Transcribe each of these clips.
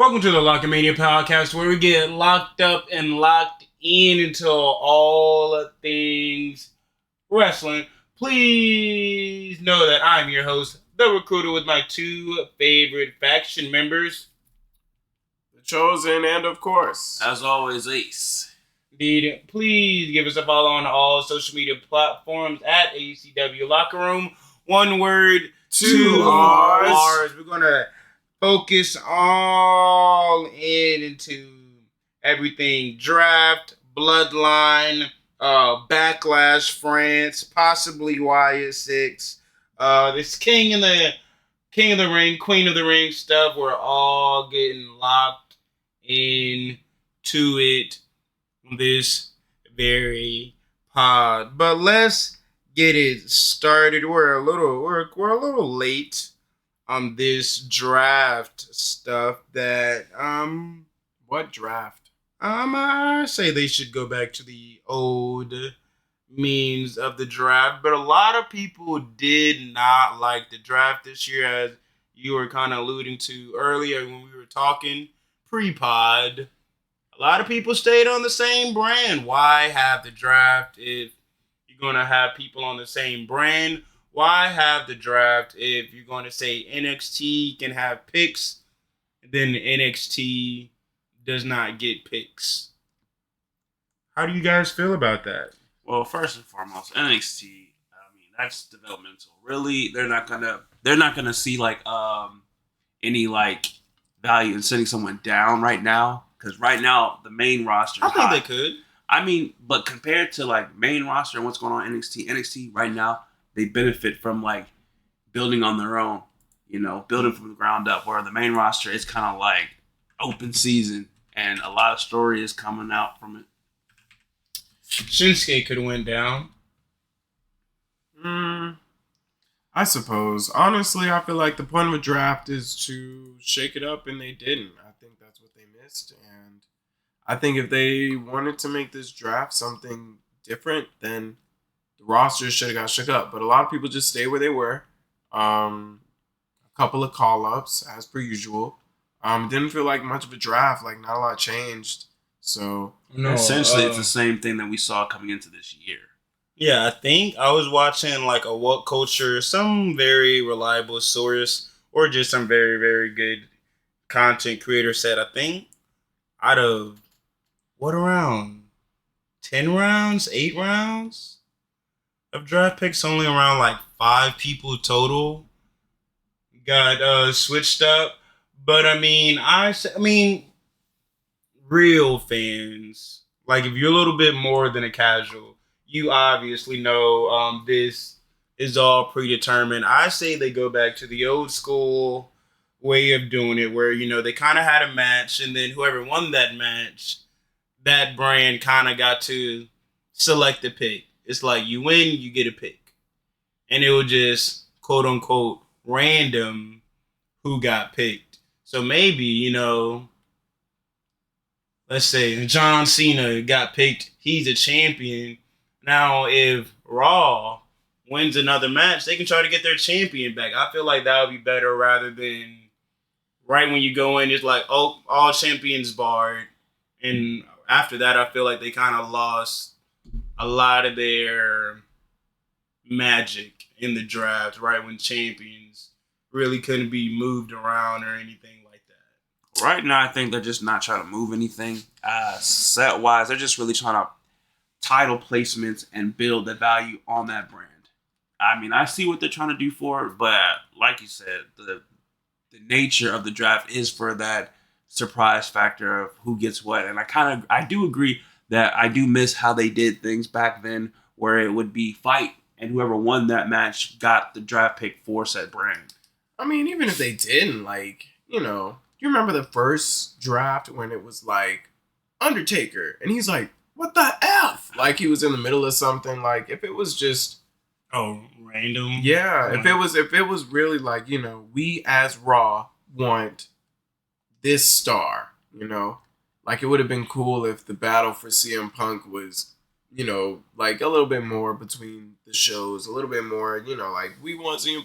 Welcome to the Loc-A-Mania podcast, where we get locked up and locked in into all things wrestling. Please know that I'm your host, the Recruiter, with my two favorite faction members. The Chosen, and of course, as always, Ace. Indeed, please give us a follow on all social media platforms at ACW Locker Room. One word, two R's. We're going to focus all into everything draft, bloodline, backlash, France, possibly YS6, this king of the ring, queen of the ring stuff. We're all getting locked into it this very pod. But let's get it started. We're a little late on this draft stuff that what draft? I say they should go back to the old means of the draft, but a lot of people did not like the draft this year, as you were kind of alluding to earlier when we were talking pre-pod. A lot of people stayed on the same brand. Why have the draft if you're going to have people on the same brand? Why have the draft if you're going to say NXT can have picks, then NXT does not get picks? How do you guys feel about that? Well, first and foremost, NXT, I mean, that's developmental. Really, they're not gonna see like any like value in sending someone down right now, because right now the main roster is I think they could. I mean, but compared to like main roster and what's going on in NXT right now, they benefit from like building on their own, building from the ground up, where the main roster is kind of like open season and a lot of story is coming out from it. Shinsuke could have went down. I suppose. Honestly, I feel like the point of a draft is to shake it up, and they didn't. I think that's what they missed, and I think if they wanted to make this draft something different, then the roster should have got shook up. But a lot of people just stay where they were. A couple of call-ups, as per usual. It didn't feel like much of a draft. Like, not a lot changed. So, essentially, it's the same thing that we saw coming into this year. Yeah, I think I was watching like a What Culture, some very reliable source, or just some very, very good content creator said, I think out of around 10 rounds, 8 rounds of draft picks, only around like 5 people total got switched up. But I mean, real fans, like if you're a little bit more than a casual, you obviously know this is all predetermined. I say they go back to the old school way of doing it, where they kind of had a match, and then whoever won that match, that brand kind of got to select the pick. It's like you win, you get a pick, and it was just quote unquote random who got picked. So maybe let's say John Cena got picked, he's a champion. Now, if Raw wins another match, they can try to get their champion back. I feel like that would be better rather than right when you go in, it's like, oh, all champions barred. And after that, I feel like they kind of lost a lot of their magic in the draft, right when champions really couldn't be moved around or anything like that. Right now, I think they're just not trying to move anything. Set-wise, they're just really trying to title placements and build the value on that brand. I mean, I see what they're trying to do for it, but like you said, the nature of the draft is for that surprise factor of who gets what. And I do agree that I do miss how they did things back then, where it would be fight and whoever won that match got the draft pick for said brand. I mean, even if they didn't, do you remember the first draft when it was like Undertaker and he's like, what the F? Like he was in the middle of something. Like if it was just random. Yeah, if it was really like, we as Raw want this star, like it would have been cool if the battle for CM Punk was, like a little bit more between the shows, a little bit more, like we want CM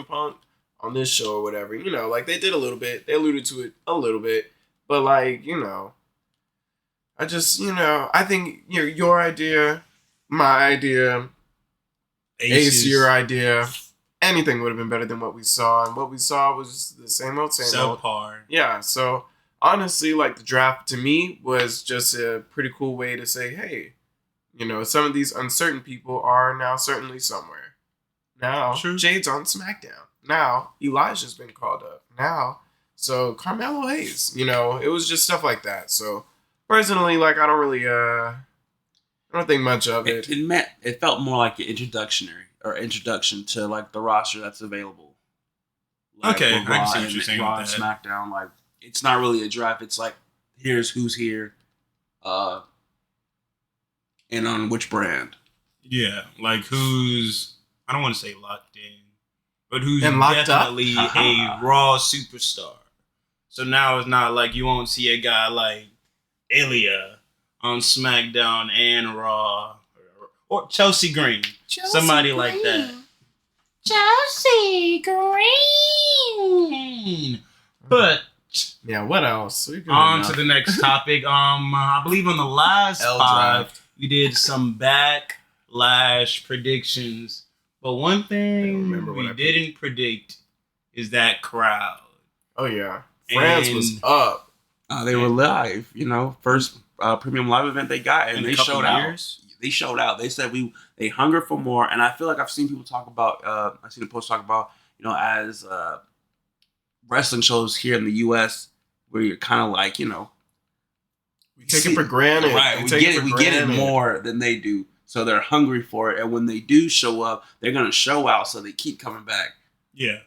Punk, on this show or whatever. You know, like they did a little bit. They alluded to it a little bit, but like you know, I just I think your idea, my idea, Ace, your idea. Anything would have been better than what we saw, and what we saw was the same old. Subpar. Yeah, so honestly, like the draft to me was just a pretty cool way to say, hey, some of these uncertain people are now certainly somewhere. Now, True. Jade's on SmackDown. Now, Elijah's been called up. Now, so Carmelo Hayes, it was just stuff like that. So, personally, like, I don't really, I don't think much of it. It felt more like an introduction to, like, the roster that's available. Like, okay, I can see what you're saying Raw with and that. SmackDown, like, it's not really a draft. It's like, here's who's here, and on which brand. Yeah, like who's, I don't want to say locked in, but who's And locked up? definitely a Raw superstar. So now it's not like you won't see a guy like Ilya on SmackDown and Raw, or Chelsea Green, somebody like that. Chelsea Green. But Yeah, what else? on to the next topic. I believe on the last L pod draft. we did some backlash predictions, but one thing remember what we I didn't predict is that crowd. Oh, yeah. France And- was up. They were live, first premium live event they got, and In a they couple showed out. years? They showed out. They said they hunger for more, and I feel like I've seen people talk about. I've seen a post talk about as wrestling shows here in the U.S. where you're kind of like We take it for granted. right? We get it more than they do, so they're hungry for it, and when they do show up, they're gonna show out, so they keep coming back. Yeah.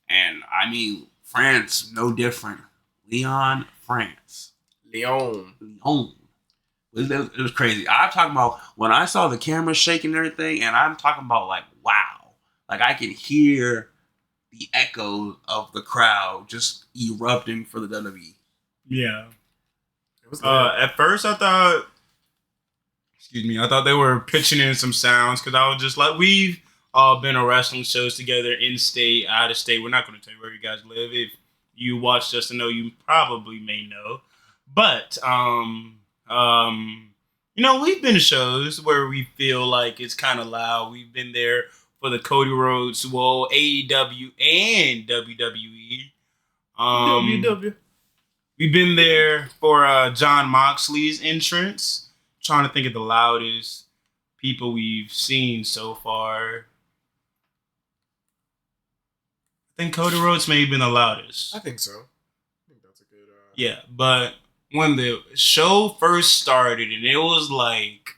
And I mean, France, no different. Leon, France. Leon. It was crazy. I'm talking about when I saw the camera shaking and everything, and I'm talking about like, wow. Like I can hear the echo of the crowd just erupting for the WWE. Yeah. It was At first I thought they were pitching in some sounds because I was just like, we've all been on wrestling shows together, in state, out of state. We're not going to tell you where you guys live. If you watched us to know, you probably may know. But we've been to shows where we feel like it's kind of loud. We've been there for the Cody Rhodes, AEW and WWE. WW. We've been there for John Moxley's entrance. Trying to think of the loudest people we've seen so far. I think Cody Rhodes may have been the loudest. I think so. I think that's a good. Yeah, but when the show first started, and it was like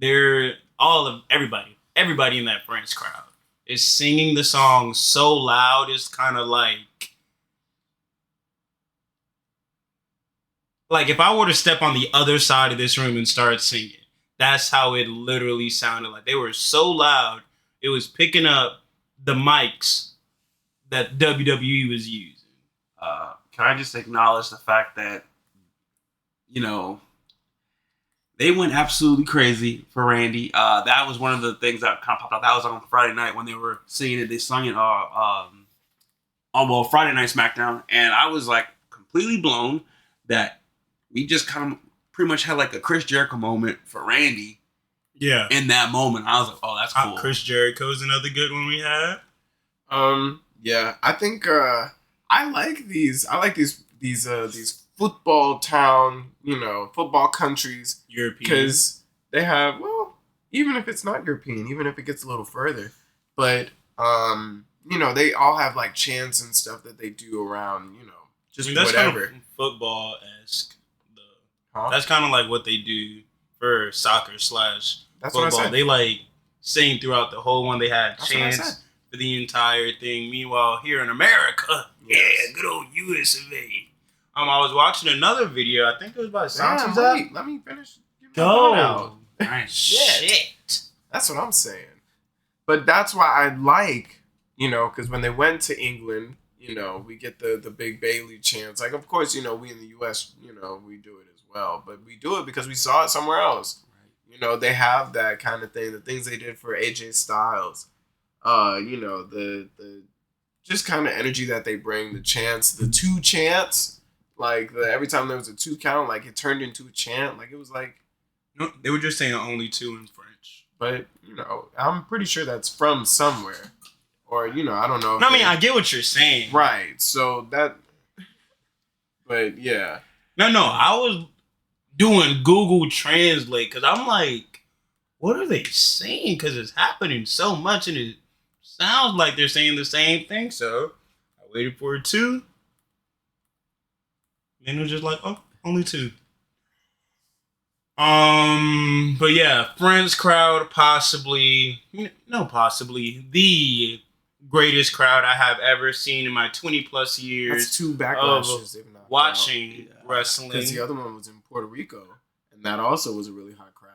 everybody in that France crowd is singing the song so loud, it's kind of like if I were to step on the other side of this room and start singing, that's how it literally sounded like. They were so loud, it was picking up the mics that WWE was using. Can I just acknowledge the fact that, they went absolutely crazy for Randy. That was one of the things that kind of popped out. That was on Friday night when they were singing it. They sung it on Friday Night SmackDown. And I was like completely blown that we just kind of pretty much had like a Chris Jericho moment for Randy. Yeah. In that moment, I was like, oh, that's cool. Chris Jericho's another good one we had. Yeah, I think I like these football town, football countries, European, because they have, well, even if it's not European, even if it gets a little further, but they all have like chants and stuff that they do around, just that's whatever. kind of football-esque. Huh? That's kind of like what they do for soccer / That's football. what I said. They like sing throughout the whole one. They had That's what I chants said. for the entire thing. Meanwhile, here in America, Yes. good old US of A. I was watching another video. I think it was by Santi's Damn, up. wait, let me finish. Get my thought out. Nice. Shit. That's what I'm saying. But that's why I like, because when they went to England, we get the big Bailey chants. Like, of course, we in the U.S., we do it as well. But we do it because we saw it somewhere else. They have that kind of thing. The things they did for AJ Styles. The just kind of energy that they bring, the chants, the 2 chants, like every time there was a 2 count, like it turned into a chant, like it was like. No, they were just saying only 2 in French. But I'm pretty sure that's from somewhere, or I don't know. No, I mean I get what you're saying. Right. So that. But yeah. No, I was doing Google Translate because I'm like, what are they saying? Because it's happening so much and it sounds like they're saying the same thing. So I waited for it 2. Then it was just like, oh, only 2. But yeah, Friends crowd possibly the greatest crowd I have ever seen in my 20+ years. That's 2 backlashes, if not watching wrestling. Because the other one was in Puerto Rico, and that also was a really hot crowd.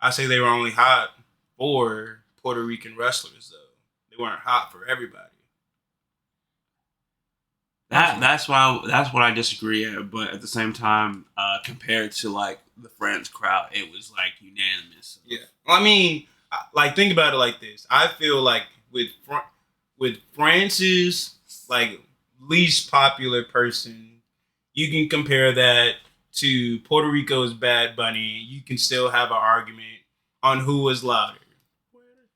I say they were only hot for Puerto Rican wrestlers, though. They weren't hot for everybody. That's what I disagree at, but at the same time, compared to like the Friends crowd, it was like unanimous. Yeah, I mean, like think about it like this. I feel like with France's like least popular person, you can compare that to Puerto Rico's Bad Bunny. You can still have an argument on who was louder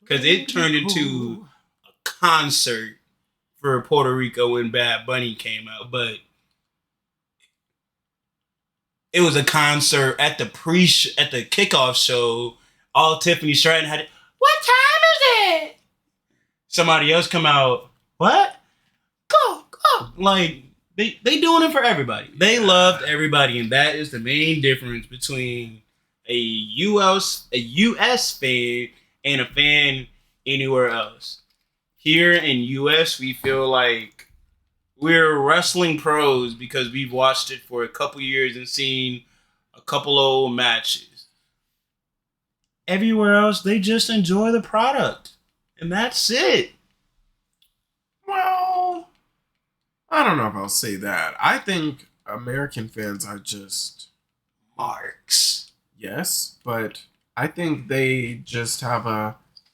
because it turned into a concert for Puerto Rico when Bad Bunny came out, but it was a concert at the kickoff show. All Tiffany Stratton had it. What time is it? Somebody else come out. What? Go. Like they doing it for everybody. They loved everybody, and that is the main difference between a US fan and a fan anywhere else. Here in US, we feel like we're wrestling pros because we've watched it for a couple years and seen a couple old matches. Everywhere else, they just enjoy the product. And that's it. Well, I don't know if I'll say that. I think American fans are just marks. Yes, but I think they just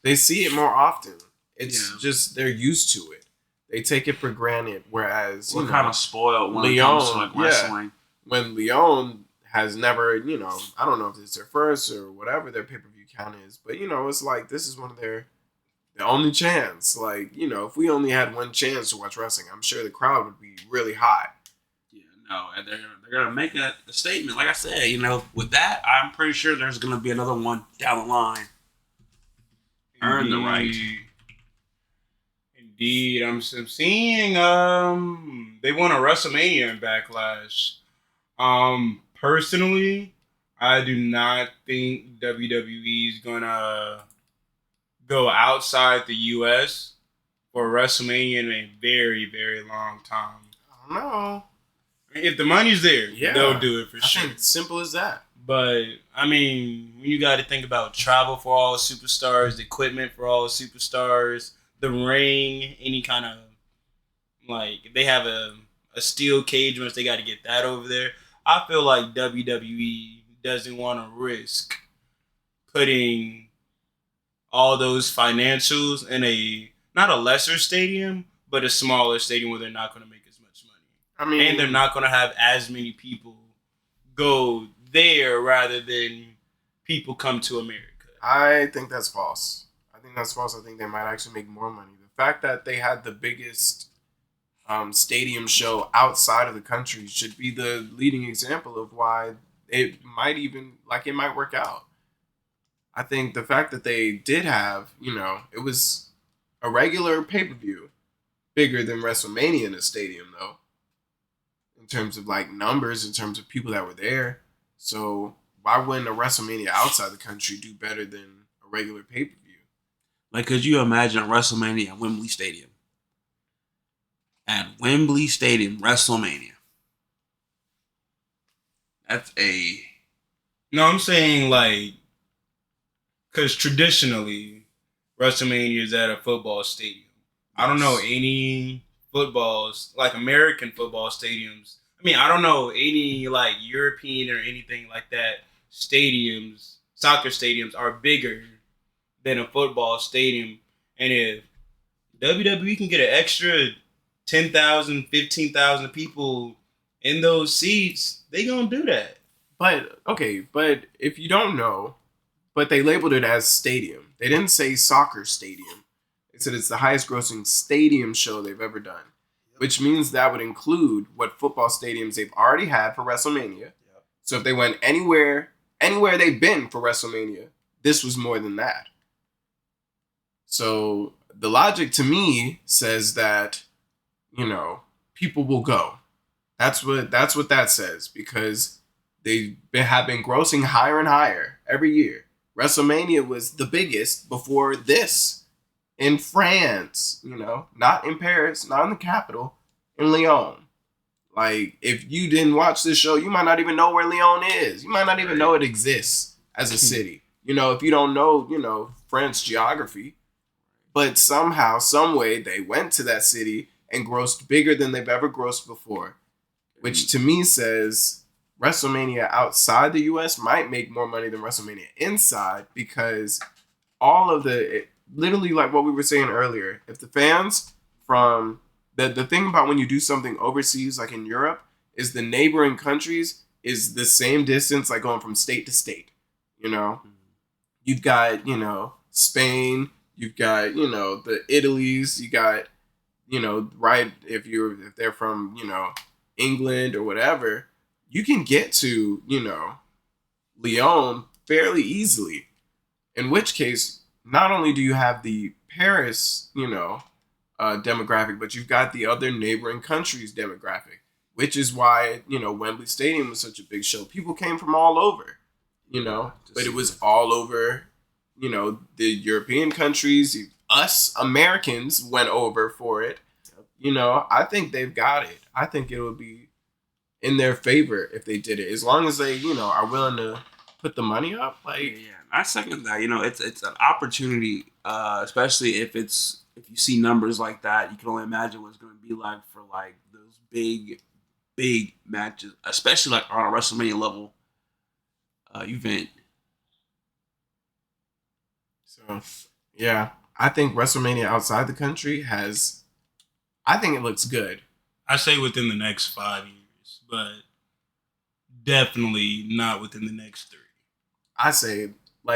they see it more often. It's just they're used to it. They take it for granted. Whereas we're kind of spoiled when it comes to like wrestling. When Leon has never, I don't know if it's their first or whatever their pay-per-view count is, but it's like this is one of their only chance. Like, if we only had one chance to watch wrestling, I'm sure the crowd would be really hot. Yeah, no, and they're gonna make a statement. Like I said, with that, I'm pretty sure there's gonna be another one down the line. Earn the right. Indeed, I'm seeing they won a WrestleMania in Backlash. Personally, I do not think WWE is gonna go outside the US for WrestleMania in a very, very long time. I don't know. If the money's there, they'll do it for sure. I think it's simple as that. But I mean, when you got to think about travel for all the superstars, the equipment for all the superstars, the ring, any kind of like they have a steel cage once they got to get that over there. I feel like WWE doesn't want to risk putting all those financials in not a lesser stadium, but a smaller stadium where they're not going to make as much money. I mean, and they're not going to have as many people go there rather than people come to America. I think that's false. I think they might actually make more money. The fact that they had the biggest stadium show outside of the country should be the leading example of why it might work out. I think the fact that they did have, it was a regular pay-per-view, bigger than WrestleMania in a stadium, though, in terms of like numbers, in terms of people that were there. So why wouldn't a WrestleMania outside the country do better than a regular pay-per-view? Like, could you imagine Wrestlemania at Wembley Stadium? At Wembley Stadium, WrestleMania. That's a... No, I'm saying, like, because traditionally, WrestleMania is at a football stadium. I don't know any footballs, like American football stadiums. I mean, I don't know any, like, European or anything like that soccer stadiums are bigger than a football stadium. And if WWE can get an extra 10,000, 15,000 people in those seats. They gonna do that. But if you don't know, but they labeled it as stadium. They didn't say soccer stadium. They said it's the highest grossing stadium show they've ever done, which means that would include what football stadiums they've already had for WrestleMania. Yep. So if they went anywhere they've been for WrestleMania, this was more than that. So the logic to me says that, people will go. That's what that says, because they have been grossing higher and higher every year. WrestleMania was the biggest before this in France, not in Paris, not in the capital, in Lyon. Like, if you didn't watch this show, you might not even know where Lyon is. You might not even know it exists as a city. If you don't know, French geography. But somehow, some way, they went to that city and grossed bigger than they've ever grossed before. Which to me says WrestleMania outside the US might make more money than WrestleMania inside, because all of literally like what we were saying earlier, if the fans from the thing about when you do something overseas, like in Europe, is the neighboring countries is the same distance, like going from state to state. You've got, Spain, you've got, the Italies, you got, right, if they're from, England or whatever, you can get to, Lyon fairly easily. In which case, not only do you have the Paris, demographic, but you've got the other neighboring countries' demographic, which is why, Wembley Stadium was such a big show. People came from all over, but it was all over, the European countries. Us Americans went over for it. I think they've got it. I think it would be in their favor if they did it, as long as they, are willing to put the money up. Like, yeah, I second that. It's an opportunity, especially if you see numbers like that. You can only imagine what it's going to be like for like those big matches, especially like on a WrestleMania level event. So, yeah, I think WrestleMania outside the country I think it looks good. I say within the next 5 years, but definitely not within the next 3. I say,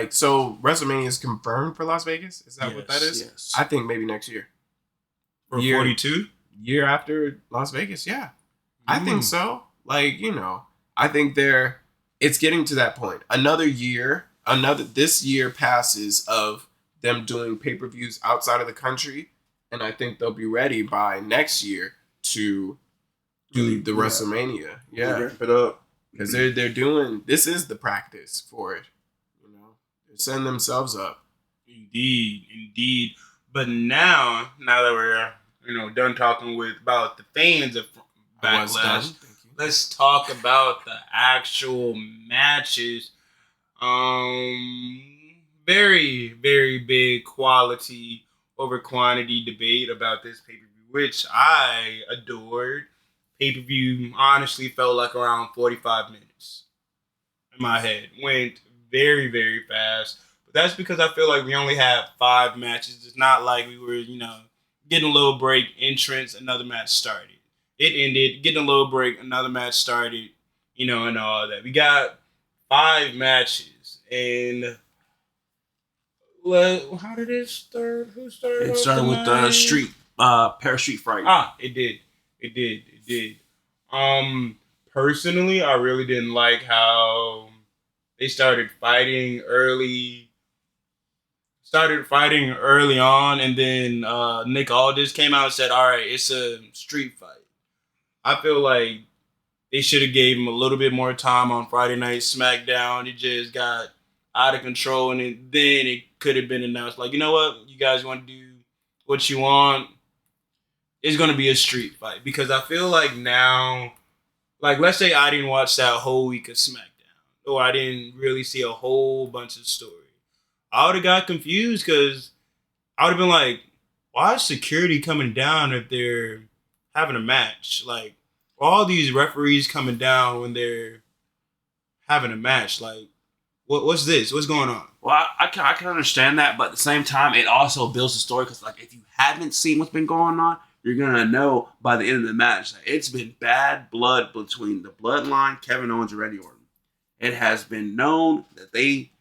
so WrestleMania is confirmed for Las Vegas? Is that what that is? Yes. I think maybe next year. For 42? Year after Las Vegas, yeah. I think so. I think it's getting to that point. This year passes of them doing pay-per-views outside of the country, and I think they'll be ready by next year to do the WrestleMania. Yeah. Wrap it up. Because they're doing, this is the practice for it. They're setting themselves up. Indeed. But now that we're, done talking about the fans of Backlash, let's talk about the actual matches. Very, very big quality over quantity debate about this pay-per-view, which I adored. Pay-per-view honestly felt like around 45 minutes in my head. Went very, very fast. But that's because I feel like we only have 5 matches. It's not like we were, getting a little break, entrance, another match started. It ended, getting a little break, another match started, and all that. We got 5 matches. And how did it start? Who started? It started with the Paris Street Fight. It did. Personally, I really didn't like how they started fighting early on, and then Nick Aldis came out and said, all right, it's a street fight. I feel like they should have gave him a little bit more time on Friday Night SmackDown. It just got out of control, and then it could have been announced, like, you know what, you guys want to do what you want. It's going to be a street fight, because I feel like now, like, let's say I didn't watch that whole week of SmackDown, or I didn't really see a whole bunch of story. I would have got confused, because I would have been like, why is security coming down if they're having a match? Like, all these referees coming down when they're having a match. Like, What's this? What's going on? Well, I can understand that, but at the same time, it also builds the story because, like, if you haven't seen what's been going on, you're gonna know by the end of the match that it's been bad blood between the Bloodline, Kevin Owens, and Randy Orton. It has been known that they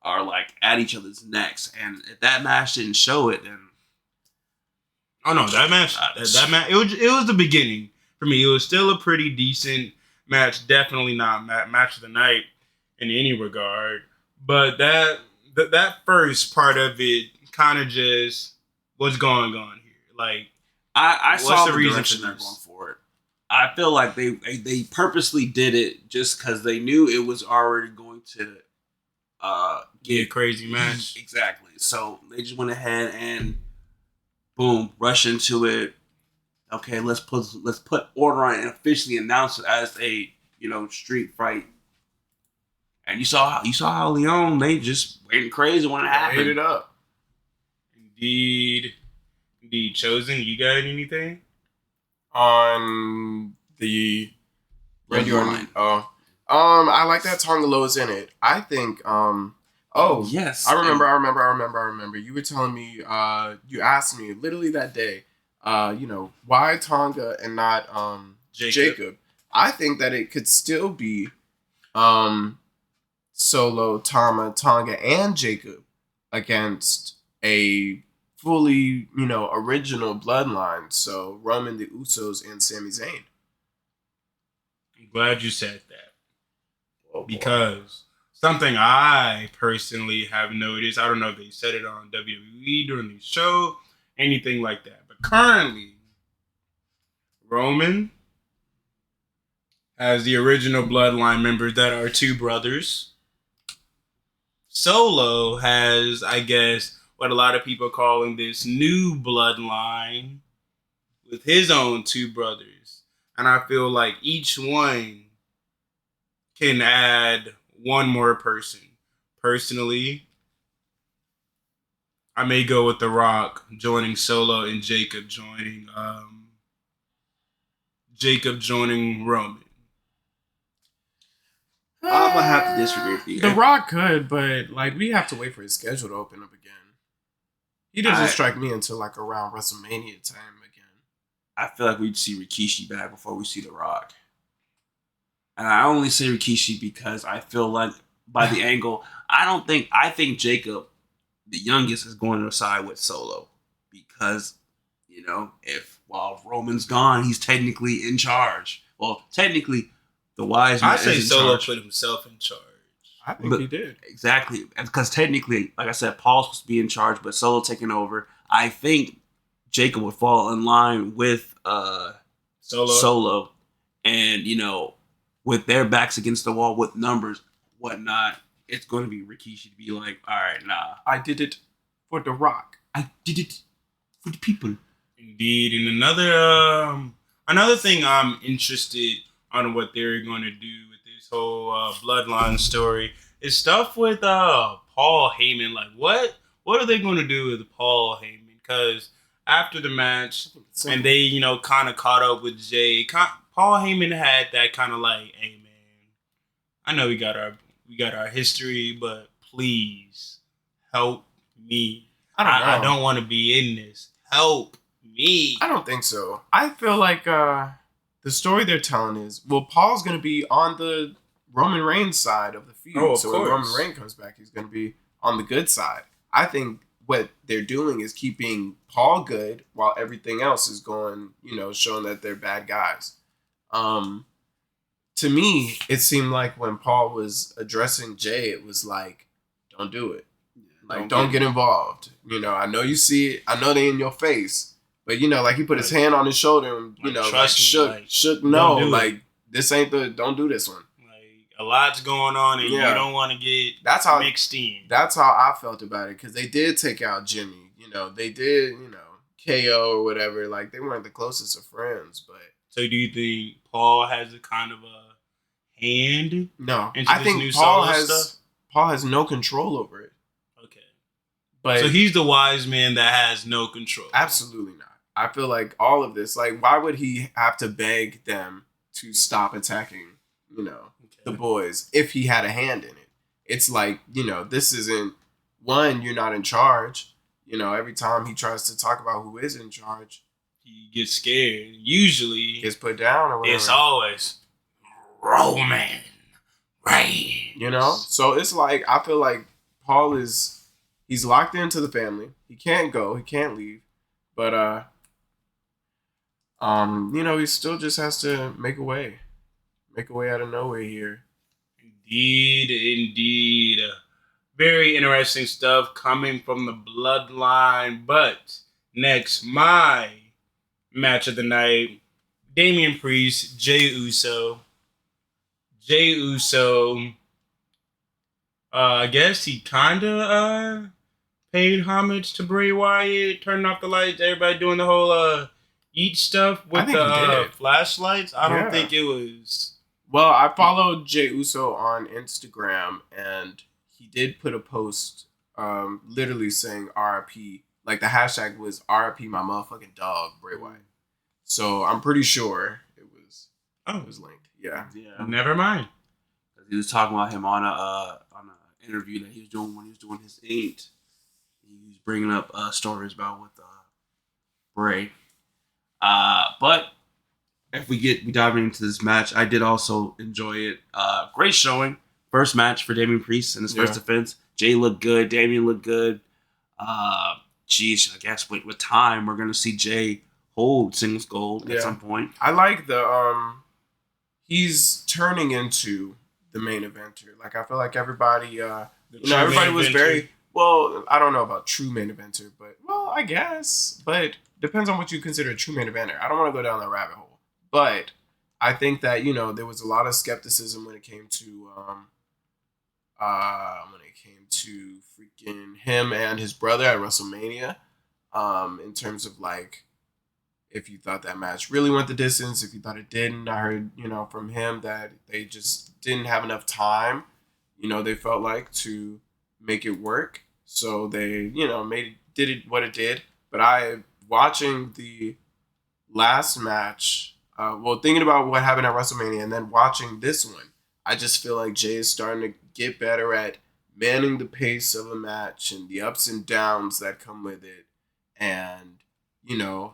are like at each other's necks, and if that match didn't show it, then Oh no, that match, that match, it was the beginning for me. It was still a pretty decent match. Definitely not match of the night in any regard. But that first part of it kind of just what's going on here. Like, I what's saw the the reason direction for they're this? going for it. I feel like they purposely did it just because they knew it was already going to Be a crazy match. Exactly. So they just went ahead and boom, rush into it. Okay, let's put order on it and officially announce it as a street fight. And you saw how Leon, they just went crazy when it happened. Ate it up. Indeed, Chosen. You got anything? On the Randy Orton. Oh, I like that Tonga Low is in it. I think. Oh yes, I remember. You were telling me. You asked me literally that day. Why Tonga and not Jacob? I think that it could still be Solo, Tonga, and Jacob against a fully, original bloodline. So Roman, the Usos, and Sami Zayn. I'm glad you said that. Oh, Because something I personally have noticed, I don't know if they said it on WWE during the show, anything like that. But currently, Roman has the original bloodline members that are two brothers. Solo has, I guess, what a lot of people call him this new bloodline with his own two brothers. And I feel like each one can add one more person. Personally, I may go with The Rock joining Solo and Jacob joining Roman. I'm gonna have to disagree with you. The Rock could, but we have to wait for his schedule to open up again. He doesn't strike me until around WrestleMania time again. I feel like we'd see Rikishi back before we see The Rock. And I only say Rikishi because I feel like by the angle, I think Jacob, the youngest, is going to side with Solo. Because, while Roman's gone, he's technically in charge. Well, technically, the wise man I say is in Solo charge. put himself in charge. I think he did. Exactly. Because technically, like I said, Paul's supposed to be in charge, but Solo taking over. I think Jacob would fall in line with Solo. And, with their backs against the wall with numbers, whatnot, it's going to be Rikishi to be like, all right, nah. I did it for The Rock. I did it for the people. Indeed. And another thing I'm interested on what they're going to do with this whole bloodline story is stuff with Paul Heyman. Like, what are they going to do with Paul Heyman? Because after the match, and they, kind of caught up with Jay, Paul Heyman had that kind of like, hey man, I know we got our history, but please help me. I don't want to be in this. Help me. I don't think so. I feel like the story they're telling is, Paul's going to be on the Roman Reigns side of the feud. Oh, of so course. when Roman Reigns comes back, he's going to be on the good side. I think what they're doing is keeping Paul good while everything else is going, showing that they're bad guys. To me, it seemed like when Paul was addressing Jay, it was like, don't do it. Don't get involved. I know you see it. I know they in your face. But, he put his hand on his shoulder and, shook no. This ain't don't do this one. A lot's going on and you don't want to get mixed in. That's how I felt about it because they did take out Jimmy. They did, KO or whatever. They weren't the closest of friends. But so do you think Paul has a kind of a hand? No. Into I this think new Paul Solo has stuff? Paul has no control over it. Okay. But so he's the wise man that has no control. Absolutely not. I feel like all of this, why would he have to beg them to stop attacking, the boys if he had a hand in it? it's like, this isn't one, you're not in charge. Every time he tries to talk about who is in charge, he gets scared. Usually, gets put down or whatever. It's always Roman Reigns. So it's like, I feel like Paul he's locked into the family. He can't go. He can't leave. But he still just has to make a way out of nowhere here. Indeed. Very interesting stuff coming from the bloodline. But next, my match of the night, Damian Priest, Jey Uso. Jey Uso, I guess he kind of paid homage to Bray Wyatt, turning off the lights, everybody doing the whole eat stuff with the flashlights. I don't think it was. Well, I followed Jey Uso on Instagram, and he did put a post literally saying RIP. Like, the hashtag was RIP my motherfucking dog, Bray Wyatt. So I'm pretty sure it was linked. Yeah. Never mind. He was talking about him on a interview that he was doing when he was doing his 8. He was bringing up stories about with Bray. But if we diving into this match, I did also enjoy it. Great showing. First match for Damian Priest in his first defense. Jay looked good. Damian looked good. I guess with time we're gonna see Jay hold singles gold at some point. I like the he's turning into the main eventer. Like, I feel like everybody everybody was very well, I don't know about true main eventer, but I guess. But depends on what you consider a true main eventer. I don't want to go down that rabbit hole. But I think that, there was a lot of skepticism when it came to freaking him and his brother at WrestleMania. In terms of, like, if you thought that match really went the distance, if you thought it didn't. I heard, from him that they just didn't have enough time, they felt like, to make it work. So they, did it what it did. But watching the last match, thinking about what happened at WrestleMania and then watching this one, I just feel like Jay is starting to get better at manning the pace of a match and the ups and downs that come with it. And,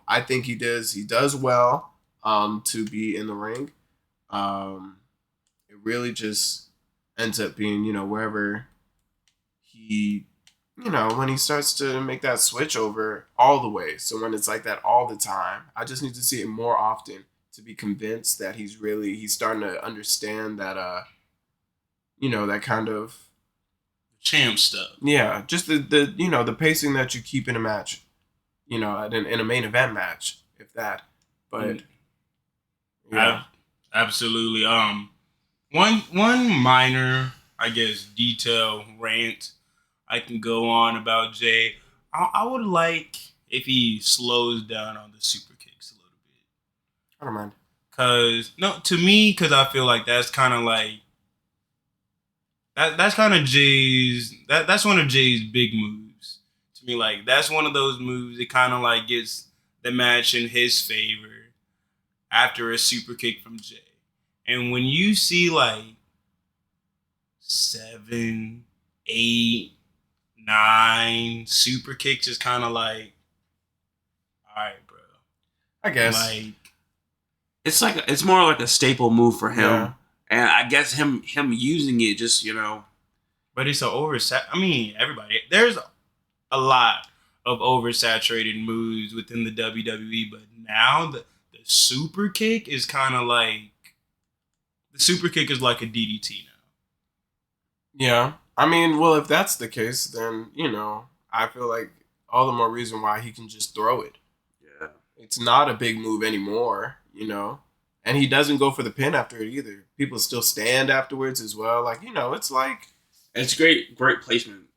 I think he does well to be in the ring. It really just ends up being, wherever he, when he starts to make that switch over all the way. So when it's like that all the time, I just need to see it more often to be convinced that he's starting to understand that, that kind of champ stuff. Yeah, just the pacing that you keep in a match, in a main event match, if that. But absolutely. One minor, I guess, detail rant I can go on about Jay. I would like if he slows down on the super kicks a little bit. I don't mind. Because I feel like that's kind of like that's kind of Jay's. That's one of Jay's big moves to me. Like, that's one of those moves that kind of like gets the match in his favor after a super kick from Jay. And when you see like 7, 8, 9 super kicks, is kind of like, all right, bro. I guess it's more like a staple move for him. Yeah. And I guess him using it just, But it's everybody. There's a lot of oversaturated moves within the WWE, but now the super kick is kind of like, the super kick is like a DDT now. Yeah. If that's the case, then, I feel like all the more reason why he can just throw it. Yeah. It's not a big move anymore, And he doesn't go for the pin after it either. People still stand afterwards as well. Like, it's like... It's great placement,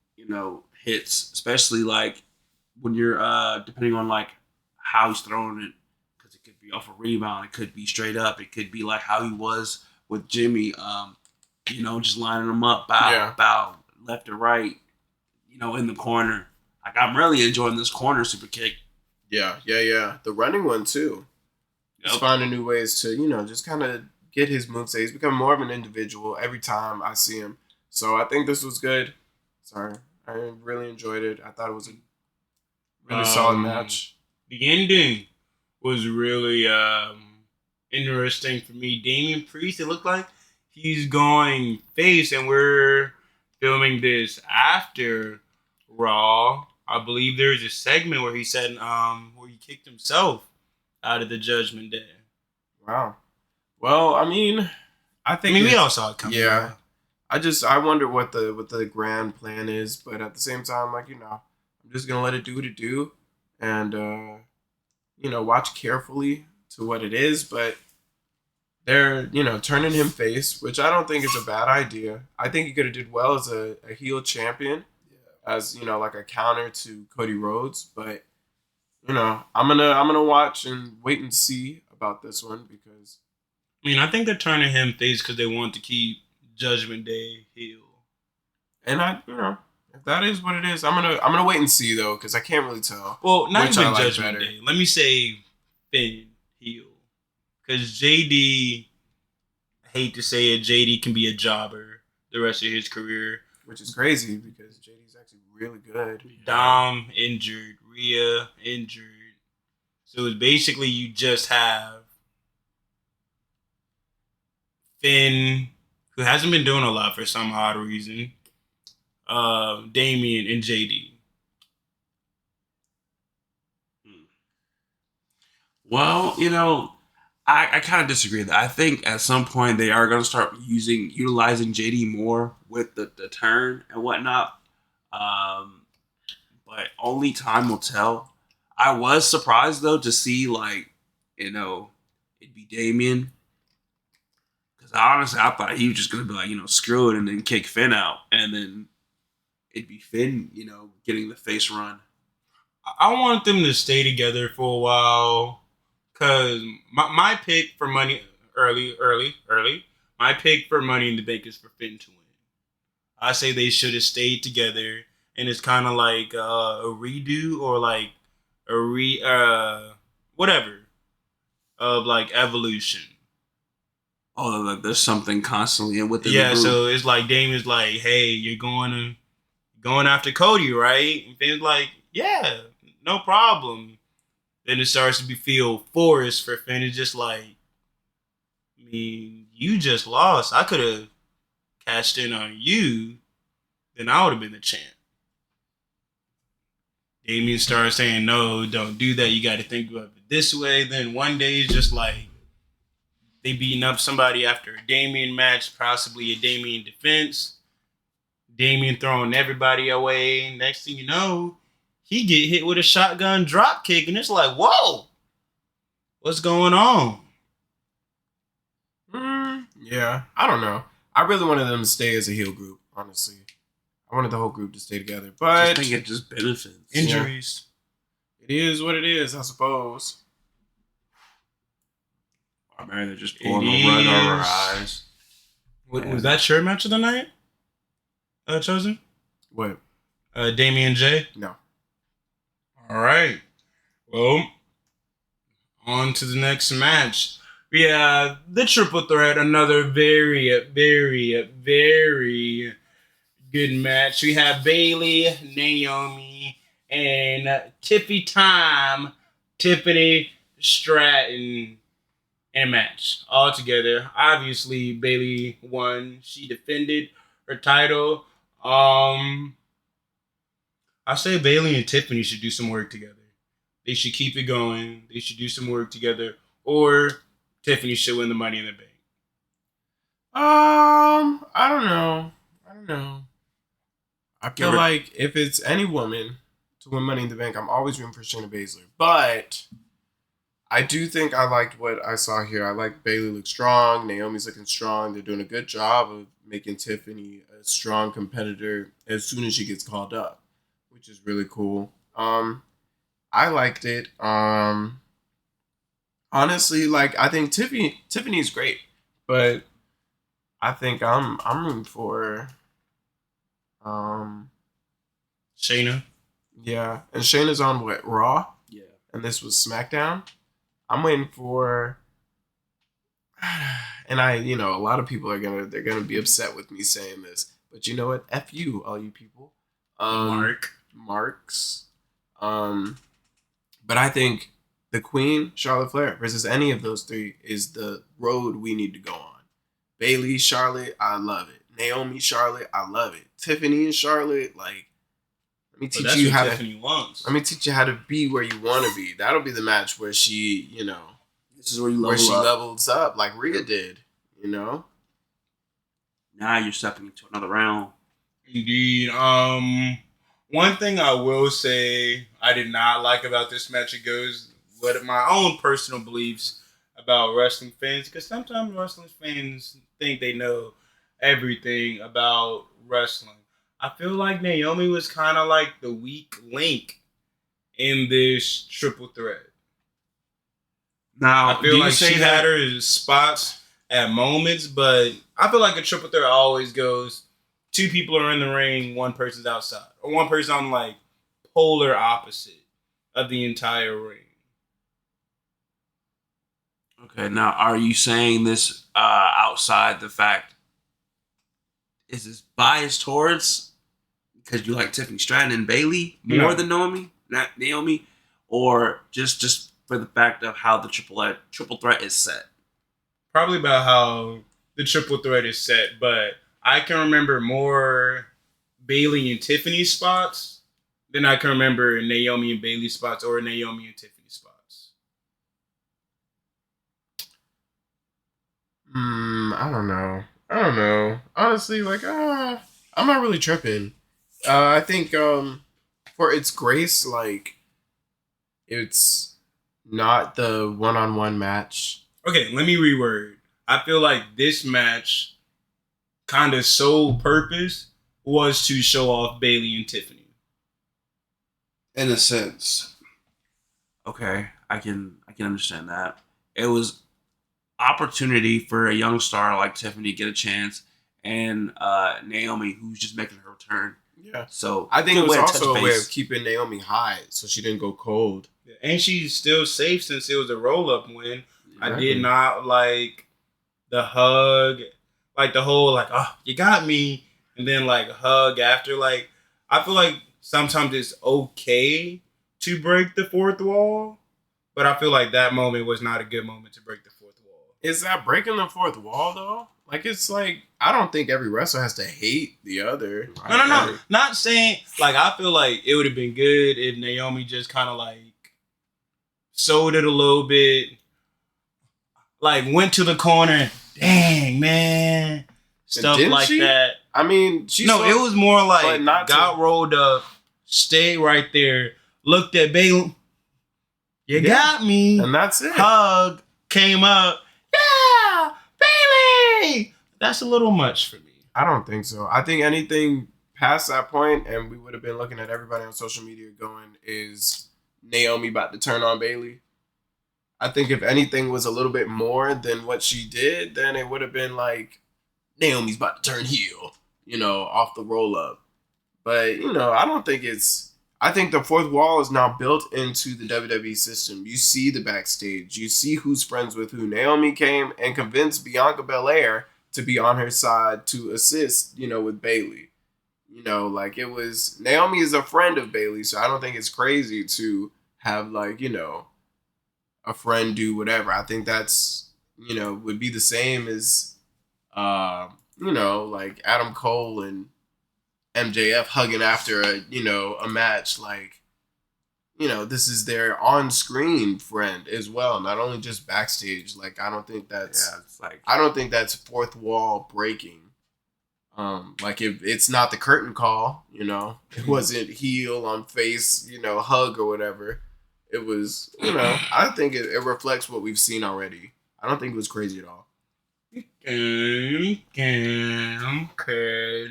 hits. Especially, like, when you're, depending on, like, how he's throwing it. Because it could be off a rebound. It could be straight up. It could be like how he was with Jimmy. Just lining them up. Bow, left and right. In the corner. Like, I'm really enjoying this corner super kick. Yeah. The running one, too. Just finding new ways to, just kind of get his moveset. He's become more of an individual every time I see him. So I think this was good. Sorry, I really enjoyed it. I thought it was a really solid match. The ending was really interesting for me. Damian Priest, it looked like he's going face, and we're filming this after Raw. I believe there's a segment where he said where he kicked himself out of the Judgment Day. Wow. Well, I mean, we all saw it coming. Yeah. I wonder what the grand plan is, but at the same time, like, I'm just gonna let it do what it do, and watch carefully to what it is. But they're turning him face, which I don't think is a bad idea. I think he could have did well as a heel champion, as like a counter to Cody Rhodes. But I'm gonna watch and wait and see about this one because I think they're turning him face because they want to keep Judgment Day heel. And if that is what it is, I'm gonna wait and see though, because I can't really tell. Well, not even Judgment Day. Let me say Finn heel, because JD, I hate to say it, JD can be a jobber the rest of his career, which is crazy because JD's actually really good. Dom injured, Rhea injured, so it's basically you just have Finn, who hasn't been doing a lot for some odd reason, Damian, and JD. Well, I kind of disagree. I think at some point they are going to start utilizing JD more with the turn and whatnot. But only time will tell. I was surprised though to see it'd be Damian. Because honestly, I thought he was just going to be screw it and then kick Finn out. And then it'd be Finn, getting the face run. I want them to stay together for a while. Because my pick for money, my pick for Money in the Bank is for Finn to win. I say they should have stayed together. And it's kind of like a redo or like whatever of like Evolution. Oh, like there's something constantly in with the group. So it's like Damien's like, hey, you're going after Cody, right? And Finn's like, yeah, no problem. Then it starts to feel forced for Finn. It's just like, you just lost. I could have cashed in on you, then I would have been the champ. Damien starts saying, no, don't do that. You got to think about it this way. Then one day it's just like they beating up somebody after a Damien match, possibly a Damien defense. Damien throwing everybody away. Next thing you know, he get hit with a shotgun drop kick, and it's like, whoa, what's going on? Yeah, I don't know. I really wanted them to stay as a heel group, honestly. I wanted the whole group to stay together, but I think it just benefits injuries. Yeah. It is what it is, I suppose. Oh, man, they're just pulling the rug over our eyes. Was that your match of the night? Chosen? What? Damien J? No. All right. Well, on to the next match. We have the triple threat, another very, very, very good match. We have Bayley, Naomi, and Tiffany Stratton in a match all together. Obviously, Bayley won. She defended her title. I say Bayley and Tiffany should do some work together. They should keep it going. They should do some work together. Or Tiffany should win the Money in the Bank. I don't know. I feel like if it's any woman to win Money in the Bank, I'm always rooting for Shayna Baszler. But I do think I liked what I saw here. I like Bayley looks strong. Naomi's looking strong. They're doing a good job of making Tiffany a strong competitor as soon as she gets called up, which is really cool. I liked it. Honestly, I think Tiffany's great, but I think I'm rooting for Shayna. Yeah, and Shayna's on what, Raw? Yeah, and this was SmackDown. I'm waiting for, and a lot of people they're gonna be upset with me saying this, But you know what? F you, all you people. Marks. But I think the Queen, Charlotte Flair, versus any of those three is the road we need to go on. Bayley, Charlotte, I love it. Naomi, Charlotte, I love it. Tiffany and Charlotte, like, let me teach you how to. Tiffany wants. Let me teach you how to be where you want to be. That'll be the match where she, This is where you where she level up. levels up like Rhea did. Now you're stepping into another round. Indeed. One thing I will say I did not like about this match, it goes with my own personal beliefs about wrestling fans, because sometimes wrestling fans think they know everything about wrestling. I feel like Naomi was kind of like the weak link in this triple threat. Now, I feel like she had her spots at moments, but I feel like a triple threat always goes, two people are in the ring, one person's outside, or one person on like polar opposite of the entire ring. Okay, now are you saying this outside the fact? Is this biased towards because you like Tiffany Stratton and Bayley more than Naomi, or just for the fact of how the triple threat is set? Probably about how the triple threat is set, but I can remember more Bayley and Tiffany spots than I can remember Naomi and Bayley spots or Naomi and Tiffany spots. I don't know. Honestly, like, I'm not really tripping. I think for its grace, like, it's not the one-on-one match. Okay, let me reword. I feel like this match kind of sole purpose was to show off Bayley and Tiffany. In a sense. Okay, I can understand that. It was opportunity for a young star like Tiffany to get a chance, and Naomi, who's just making her return. Yeah. So I think it was also a way of keeping Naomi high so she didn't go cold. And she's still safe since it was a roll-up win. I did not like the hug, like the whole like, oh, you got me, and then like hug after. Like, I feel like sometimes it's okay to break the fourth wall, but I feel like that moment was not a good moment to break the fourth wall. Is that breaking the fourth wall though? Like, it's like, I don't think every wrestler has to hate the other. No. Not saying, like, I feel like it would have been good if Naomi just kind of like sold it a little bit. Like, went to the corner, dang, man. Stuff like that. I mean, it was more like got rolled up, stayed right there, looked at Bayley. You got me. And that's it. Hug, came up. Yeah, Bayley. That's a little much for me. I don't think so. I think anything past that point, and we would have been looking at everybody on social media going, is Naomi about to turn on Bayley. I think if anything was a little bit more than what she did, then it would have been like Naomi's about to turn heel, off the roll up. But, I don't think I think the fourth wall is now built into the WWE system. You see the backstage. You see who's friends with who. Naomi came and convinced Bianca Belair to be on her side to assist, with Bayley. Like, it was, Naomi is a friend of Bayley, so I don't think it's crazy to have, like, a friend do whatever. I think that's, would be the same as, like Adam Cole and MJF hugging after a match. Like, this is their on-screen friend as well, not only just backstage. Like, I don't think that's I don't think that's fourth wall breaking. Like, if it's not the curtain call, it wasn't heel on face, hug or whatever. It was, I think it reflects what we've seen already. I don't think it was crazy at all. Okay.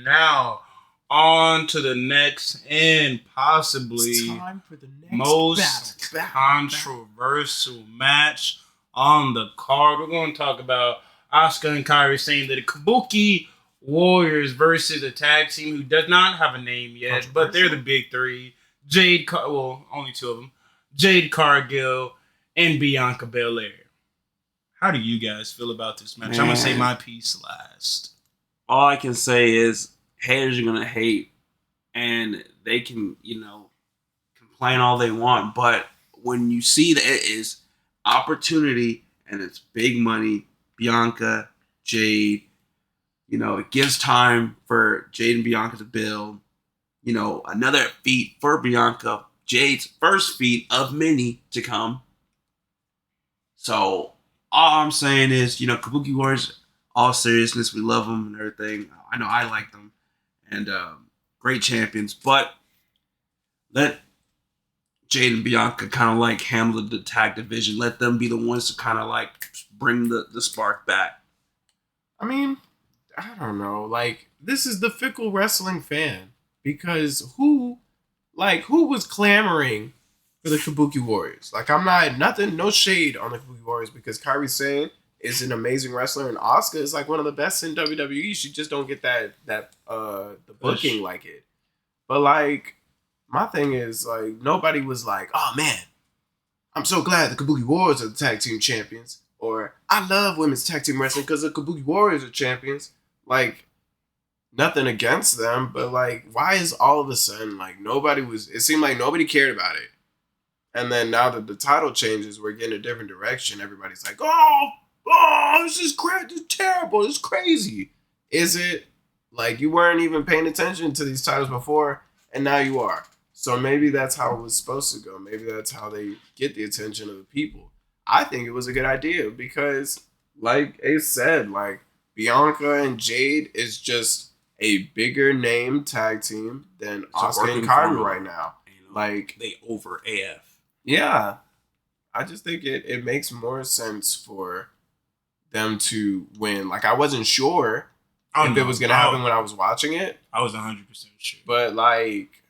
Now, on to the next and possibly most controversial match on the card. We're going to talk about Asuka and Kairi saying that the Kabuki Warriors versus a tag team who does not have a name yet, but they're the big three. Only two of them. Jade Cargill and Bianca Belair. How do you guys feel about this match? I'm going to say my piece last. All I can say is haters are gonna hate, and they can, complain all they want. But when you see that it is opportunity and it's big money, Bianca, Jade, it gives time for Jade and Bianca to build. Another feat for Bianca, Jade's first feat of many to come. So all I'm saying is, Kabuki Warriors, all seriousness, we love them and everything. I know I like them, and great champions. But let Jade and Bianca kind of like handle the tag division. Let them be the ones to kind of like bring the spark back. I mean, I don't know. Like, this is the fickle wrestling fan, because who was clamoring for the Kabuki Warriors? Like, I'm not no shade on the Kabuki Warriors, because Kairi Sane is an amazing wrestler, and Asuka is like one of the best in WWE. She just don't get the booking like it. But like, my thing is, like, nobody was like, oh man, I'm so glad the Kabuki Warriors are the tag team champions, or I love women's tag team wrestling because the Kabuki Warriors are champions. Like, nothing against them, but like, why is all of a sudden, like, it seemed like nobody cared about it. And then now that the title changes, we're getting a different direction. Everybody's like, oh, this is crazy, this is terrible, this is crazy. Is it? Like, you weren't even paying attention to these titles before, and now you are. So maybe that's how it was supposed to go. Maybe that's how they get the attention of the people. I think it was a good idea because, like Ace said, like, Bianca and Jade is just a bigger name tag team than Asuka and Kairi right now. Like, they over AF. Yeah. I just think it makes more sense for them to win. Like, I wasn't sure if it was going to happen when I was watching it. I was 100% sure. But, like,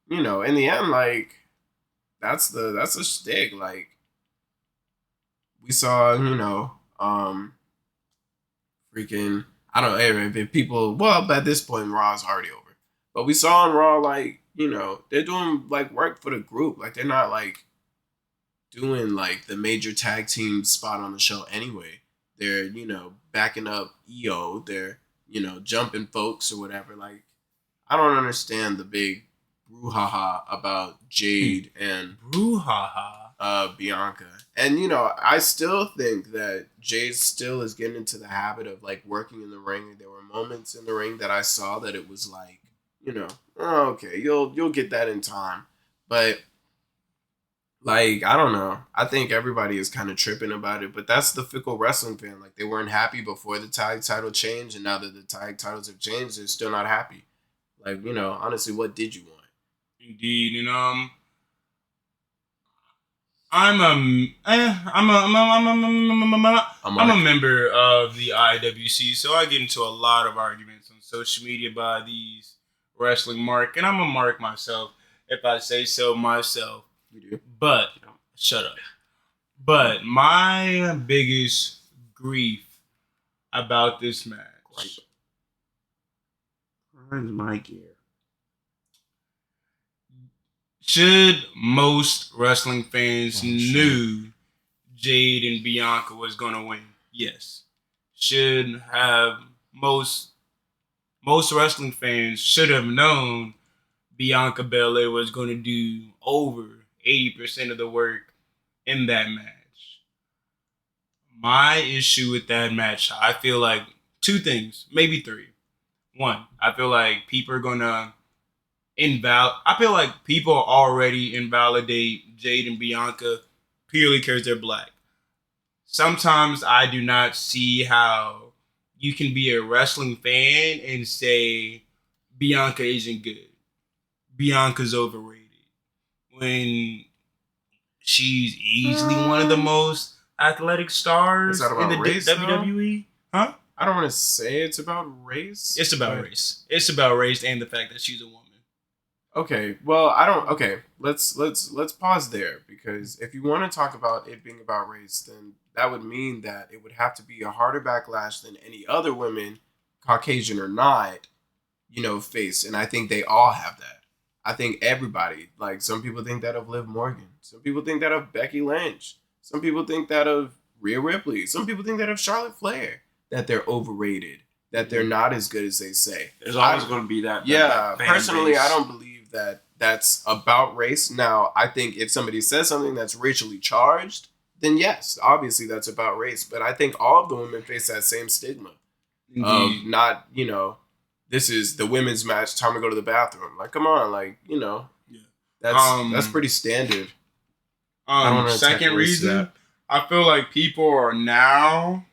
in the end, like, that's a shtick. Like, we saw, freaking, I don't know if people, well, at this point, Raw is already over. But we saw on Raw, like, they're doing, like, work for the group. Like, they're not, like, doing, like, the major tag team spot on the show anyway. They're, backing up EO. They're, jumping folks or whatever. Like, I don't understand the big brouhaha about Jade and Bianca. And, I still think that Jade still is getting into the habit of, like, working in the ring. There were moments in the ring that I saw that it was like, okay, you'll get that in time. But, like, I don't know. I think everybody is kind of tripping about it, but that's the fickle wrestling fan. Like, they weren't happy before the tag title change, and now that the tag titles have changed, they're still not happy. Like, honestly, what did you want? Indeed, I'm a member of the IWC, so I get into a lot of arguments on social media by these wrestling mark, and I'm a mark myself if I say so myself. You do, but shut up. But my biggest grief about this match. Grinds my gear. Should most wrestling fans knew Jade and Bianca was gonna win? Yes. Should have most wrestling fans should have known Bianca Belair was gonna do over 80% of the work in that match. My issue with that match, I feel like two things, maybe three. One, I feel like people are gonna I feel like people already invalidate Jade and Bianca purely because they're black. Sometimes I do not see how you can be a wrestling fan and say Bianca isn't good. Bianca's overrated. When she's easily one of the most athletic stars in the WWE. Huh? I don't want to say it's about race. It's about race. It's about race and the fact that she's a woman. Okay, well, I don't. Okay, let's pause there, because if you want to talk about it being about race, then that would mean that it would have to be a harder backlash than any other women, Caucasian or not, face. And I think they all have that. I think everybody, like, some people think that of Liv Morgan, some people think that of Becky Lynch, some people think that of Rhea Ripley, some people think that of Charlotte Flair, that they're overrated. that they're not as good as they say. There's always going to be that. Yeah, that personally, base. I don't believe that that's about race. Now, I think if somebody says something that's racially charged, then yes, obviously that's about race. But I think all of the women face that same stigma of not, this is the women's match, time to go to the bathroom. Like, come on, like, that's pretty standard. I don't second reason, I feel like people are now,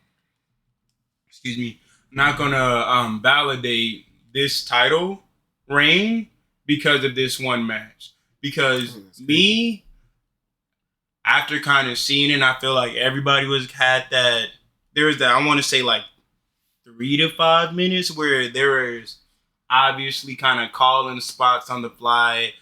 not gonna validate this title reign because of this one match. Because me, after kind of seeing it, I feel like everybody had that. There was that, I want to say like 3 to 5 minutes where there was obviously kind of calling spots on the fly.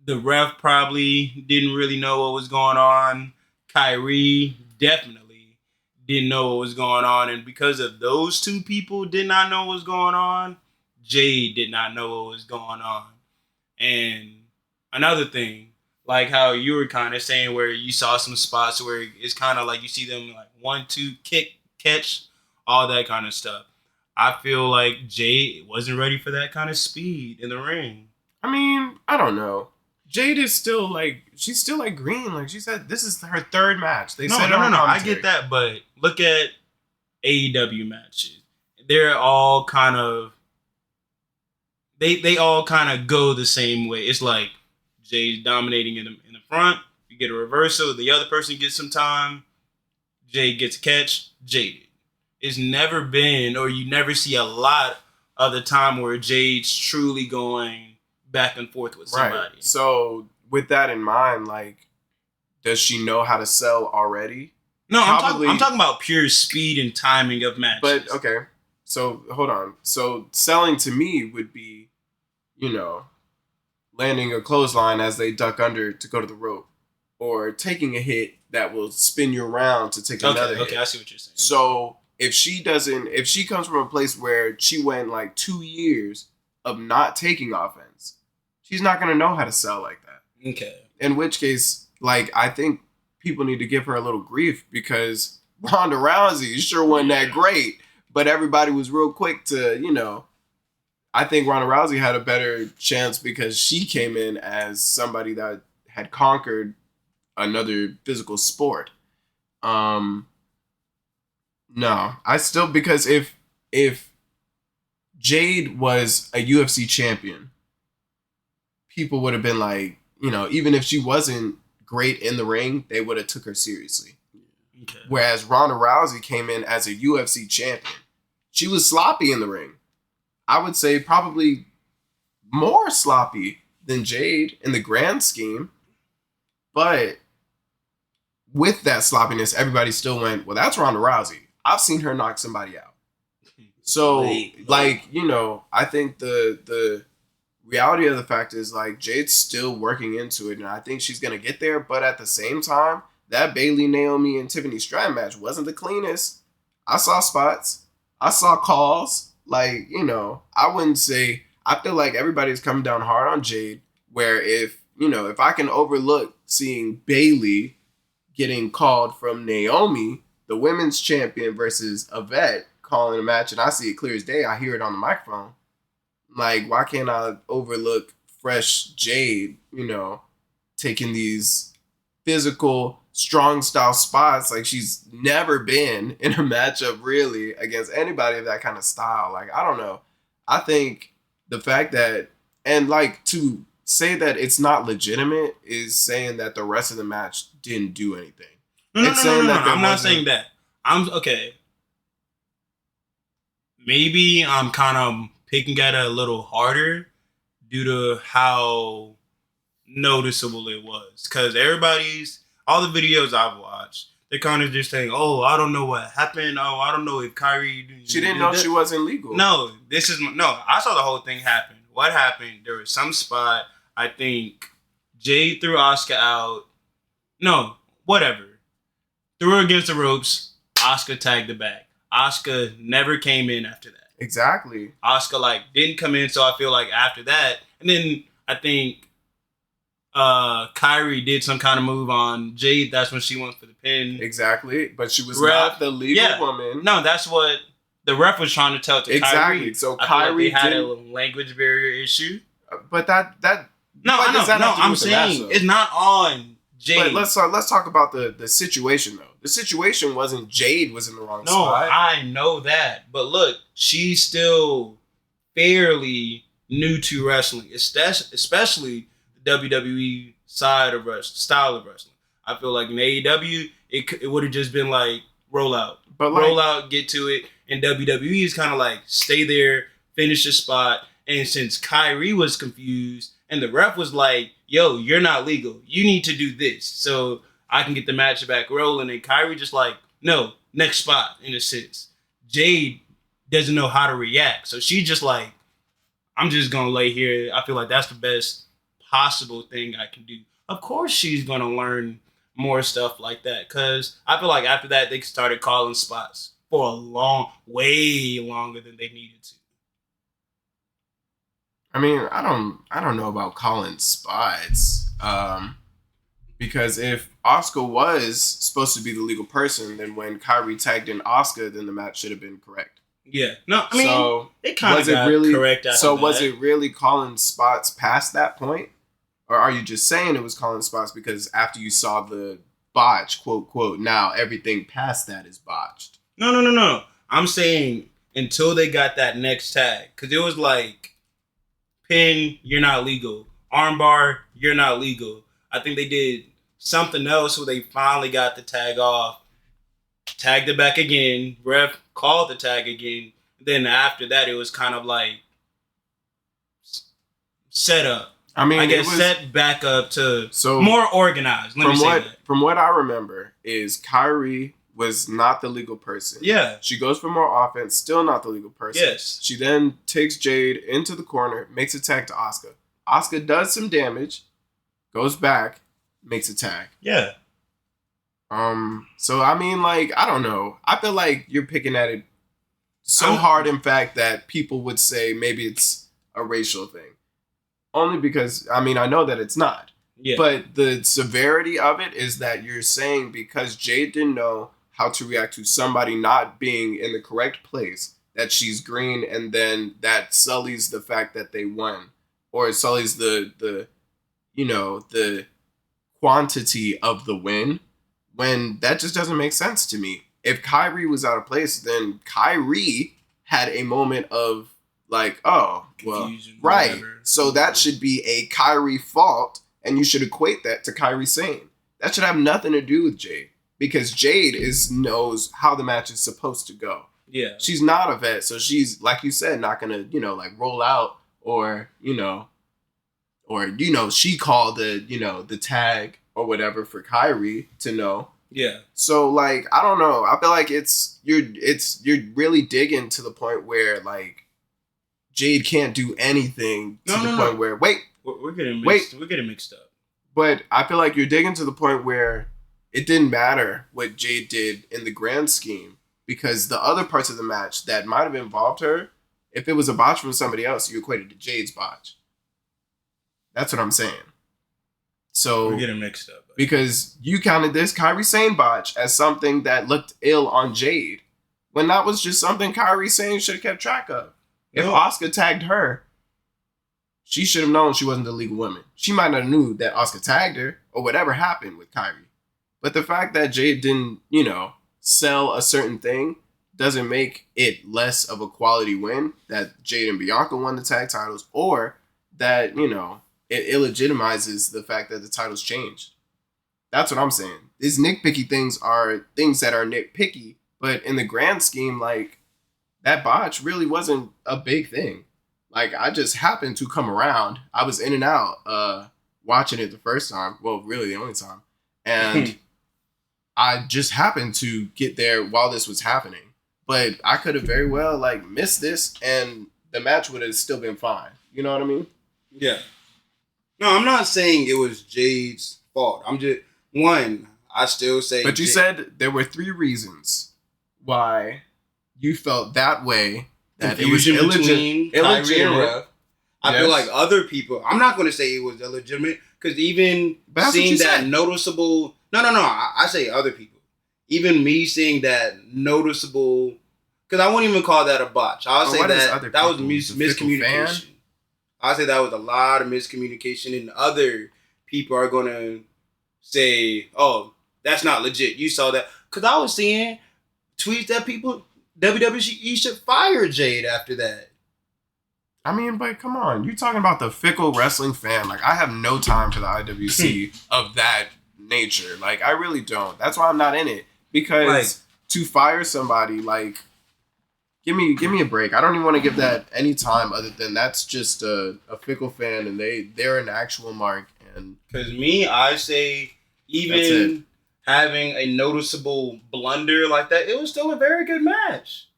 The ref probably didn't really know what was going on. Kyrie definitely didn't know what was going on. And because of those two people did not know what was going on, Jade did not know what was going on. And another thing, like how you were kind of saying where you saw some spots where it's kind of like you see them like 1-2 kick, catch, all that kind of stuff. I feel like Jade wasn't ready for that kind of speed in the ring. I mean, I don't know. Jade is still like, she's still like green. Like she said, this is her 3rd match. No. I get that, but look at AEW matches. They're all kind of, they all kind of go the same way. It's like Jade's dominating in the front. You get a reversal. The other person gets some time. Jade gets a catch. Jade. It's never been, or you never see a lot of the time where Jade's truly going back and forth with somebody. Right. So with that in mind, like, does she know how to sell already? No, I'm talking about pure speed and timing of matches. But okay, so hold on. So selling to me would be, landing a clothesline as they duck under to go to the rope, or taking a hit that will spin you around to take another hit. Okay, I see what you're saying. So if she comes from a place where she went like 2 years of not taking offense, she's not going to know how to sell like that. Okay. In which case, like, I think people need to give her a little grief because Ronda Rousey sure wasn't that great, but everybody was real quick to, I think Ronda Rousey had a better chance because she came in as somebody that had conquered another physical sport. No, I still, because if Jade was a UFC champion, people would have been like, even if she wasn't great in the ring, they would have took her seriously. Okay. Whereas Ronda Rousey came in as a UFC champion. She was sloppy in the ring. I would say probably more sloppy than Jade in the grand scheme. But with that sloppiness, everybody still went, well, that's Ronda Rousey. I've seen her knock somebody out. So, I think the reality of the fact is, like, Jade's still working into it, and I think she's going to get there. But at the same time, that Bayley, Naomi, and Tiffany Stratton match wasn't the cleanest. I saw spots. I saw calls. Like, I wouldn't say, I feel like everybody's coming down hard on Jade, where if I can overlook seeing Bayley getting called from Naomi, the women's champion, versus Yvette calling a match, and I see it clear as day, I hear it on the microphone. Like, why can't I overlook fresh Jade, taking these physical, strong style spots like she's never been in a matchup really against anybody of that kind of style. Like, I don't know. I think the fact that, and like, to say that it's not legitimate is saying that the rest of the match didn't do anything. No. I'm not saying that. I'm okay. Maybe I'm kind of picking at it a little harder due to how noticeable it was. Because all the videos I've watched, they're kind of just saying, oh, I don't know what happened. Oh, I don't know if Kyrie... She didn't know she wasn't legal. No, I saw the whole thing happen. What happened? There was some spot, I think Jade threw Asuka out. No, whatever. Threw her against the ropes. Asuka tagged her back. Asuka never came in after that. Exactly. Asuka didn't come in, so I feel like after that, and then I think Kyrie did some kind of move on Jade. That's when she went for the pin. Exactly, but she was not the legal woman. No, that's what The ref was trying to tell it to Exactly. Kyrie. So I feel like Kyrie they had a didn't- language barrier issue. But that No, what I does know. that have to do I'm with the match, saying though? it's not on Jade. But let's talk about the situation though. The situation wasn't Jade was in the wrong No, spot. I know that. But look, she's still fairly new to wrestling, especially the WWE side of wrestling, style of wrestling. I feel like in AEW, it would have just been like roll out, But like, roll out, get to it. And WWE is kind of like stay there, finish the spot. And since Kyrie was confused and the ref was like, yo, you're not legal. You need to do this so I can get the match back rolling. And Kyrie just like, no, next spot in a sense. Jade doesn't know how to react. So she just like, I'm just going to lay here. I feel like that's the best possible thing I can do. Of course she's going to learn more stuff like that. Because I feel like after that, they started calling spots for way longer than they needed to. I mean, I don't know about calling spots. Because if Oscar was supposed to be the legal person, then when Kyrie tagged in Oscar, then the match should have been correct. Yeah. No, I mean, so they kind of got really correct after So that. was it really calling spots past that point? Or are you just saying it was calling spots because after you saw the botch, quote, quote, now everything past that is botched? No. I'm saying until they got that next tag. Because it was like, pin, you're not legal. Armbar, you're not legal. I think they did something else where they finally got the tag off. Tagged it back again. Ref called the tag again. Then after that, it was kind of like set up. I mean, I guess it was, set back up to so more organized. Let me say that. From what I remember is Kyrie was not the legal person. Yeah. She goes for more offense, still not the legal person. Yes. She then takes Jade into the corner, makes a tag to Oscar. Oscar does some damage, goes back, makes a tag. Yeah. So I mean, like, I don't know. I feel like you're picking at it so hard, in fact, that people would say maybe it's a racial thing. Only because, I mean, I know that it's not. Yeah. But the severity of it is that you're saying because Jade didn't know how to react to somebody not being in the correct place, that she's green, and then that sullies the fact that they won. Or it sullies the quantity of the win, when that just doesn't make sense to me. If Kyrie was out of place, then Kyrie had a moment of like, oh, well, Confusion, right. whatever. So that should be a Kyrie fault, and you should equate that to Kyrie Sane. That should have nothing to do with Jade, because Jade knows how the match is supposed to go. Yeah. She's not a vet, so she's, like you said, not gonna, like roll out or, she called the tag or whatever for Kyrie to know. Yeah. So like, I don't know. I feel like you're really digging to the point where like Jade can't do anything to the point where we're getting mixed up. But I feel like you're digging to the point where it didn't matter what Jade did in the grand scheme, because the other parts of the match that might have involved her, if it was a botch from somebody else, you equated to Jade's botch. That's what I'm saying. So We're getting mixed up. because you counted this Kyrie Sane botch as something that looked ill on Jade, when that was just something Kyrie Sane should have kept track of. If Oscar tagged her, she should have known she wasn't the legal woman. She might not have knew that Oscar tagged her or whatever happened with Kyrie. But the fact that Jade didn't, sell a certain thing doesn't make it less of a quality win that Jade and Bianca won the tag titles, or that, it illegitimizes the fact that the titles changed. That's what I'm saying. These nitpicky things are things that are nitpicky, but in the grand scheme, like, that botch really wasn't a big thing. Like, I just happened to come around. I was in and out watching it the first time. Well, really the only time. And I just happened to get there while this was happening. But I could have very well, missed this, and the match would have still been fine. You know what I mean? Yeah. No, I'm not saying it was Jade's fault. I'm just, I still say... But you said there were 3 reasons why you felt that way. That it was illegitimate. I feel like other people... I'm not going to say it was illegitimate, because even seeing that noticeable... No. I say other people. Even me seeing that noticeable because I wouldn't even call that a botch. I'll say what is that other that was people? The fickle fan? miscommunication. I'll say that was a lot of miscommunication, and other people are gonna say, "Oh, that's not legit." You saw that because I was seeing tweets that people WWE should fire Jade after that. I mean, but come on, you talking about the fickle wrestling fan? Like, I have no time for the IWC of that nature. Like, I really don't. That's why I'm not in it, because Like- to fire somebody, like, give me a break. I don't even want to give that any time other than that's just a fickle fan, and they're an actual mark. And Because me, I say That's even having a noticeable blunder like that, it was still a very good match.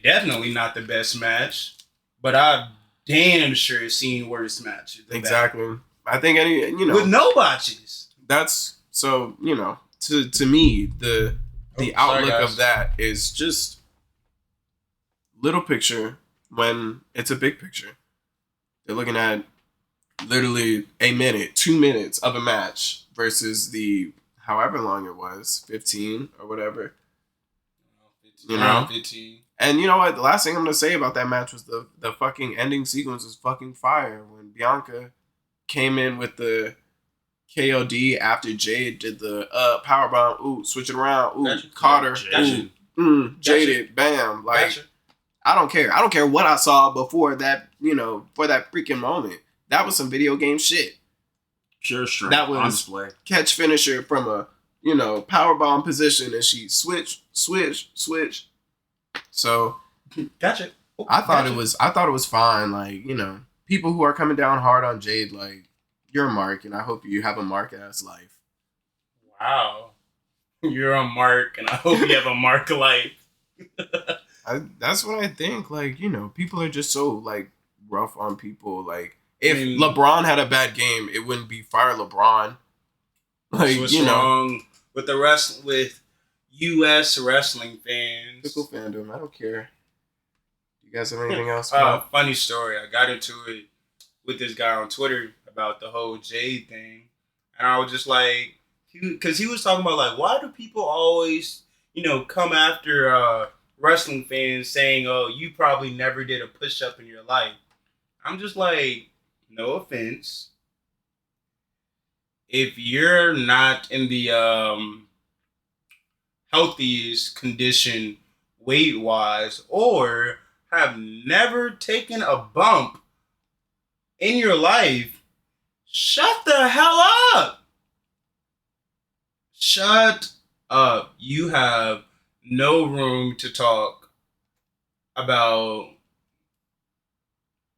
Definitely not the best match, but I've damn sure seen worse matches. than that. exactly, I think With no botches. that's so to me the Sorry, outlook guys. of that is just little picture when it's a big picture. They're looking at literally a minute, 2 minutes of a match versus the however long it was, 15 or whatever. You know? 15. And you know what? The last thing I'm gonna say about that match was the fucking ending sequence was fucking fire when Bianca came in with the KOD after Jade did the powerbomb. Ooh, switch it around. Ooh, Gotcha. caught her. Gotcha. Ooh, jaded. Bam. Like, Gotcha. I don't care. I don't care what I saw before that. For that freaking moment. That was some video game shit. Pure strength That was- on display. Catch finisher from a powerbomb position, and she switch. So Gotcha. Oh, I thought gotcha. it was fine. Like, people who are coming down hard on Jade, like, you're a mark, and I hope you have a mark ass life. Wow. You're a mark, and I hope you have a mark life. That's what I think. Like, people are just so like rough on people. Like, if I mean- LeBron had a bad game, it wouldn't be fire LeBron. Like, What's wrong with with U.S. wrestling fans? fickle fandom. I don't care. You guys have anything else? Funny story. I got into it with this guy on Twitter about the whole Jade thing, and I was just like, because he was talking about like, why do people always, come after wrestling fans saying, "Oh, you probably never did a push up in your life." I'm just like, no offense. If you're not in the healthiest condition weight wise, or have never taken a bump in your life, shut the hell up. Shut up. You have no room to talk about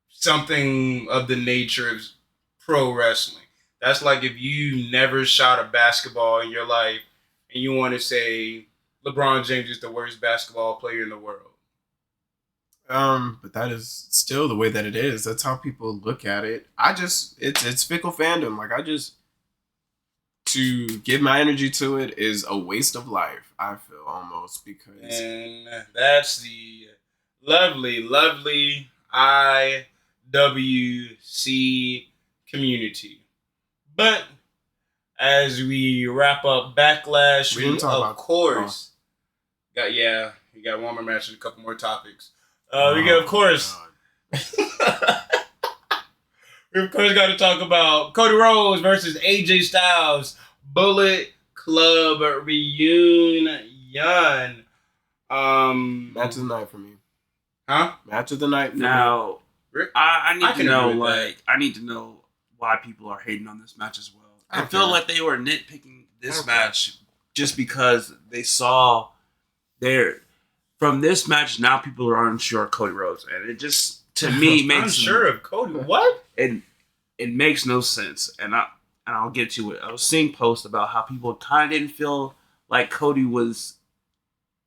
something of the nature of pro wrestling. That's like if you never shot a basketball in your life and you want to say LeBron James is the worst basketball player in the world. But that is still the way that it is. That's how people look at it. It's fickle fandom. Like, to give my energy to it is a waste of life, I feel, almost, because And that's the lovely, lovely IWC community. But as we wrap up Backlash, We didn't talk of about- course, you got one more match and a couple more topics. We got, of course, we of course got to talk about Cody Rhodes versus AJ Styles Bullet Club reunion. match of the night for me. Huh? Match of the night for me. Now, I I need to can know, agree with that. I need to know why people are hating on this match as well. I I don't feel care. like they were nitpicking this Okay. match just because they saw from this match. Now people are unsure of Cody Rhodes, and it just to me makes I'm sure of Cody. What? it makes no sense. And I'll get to it. I was seeing posts about how people kind of didn't feel like Cody was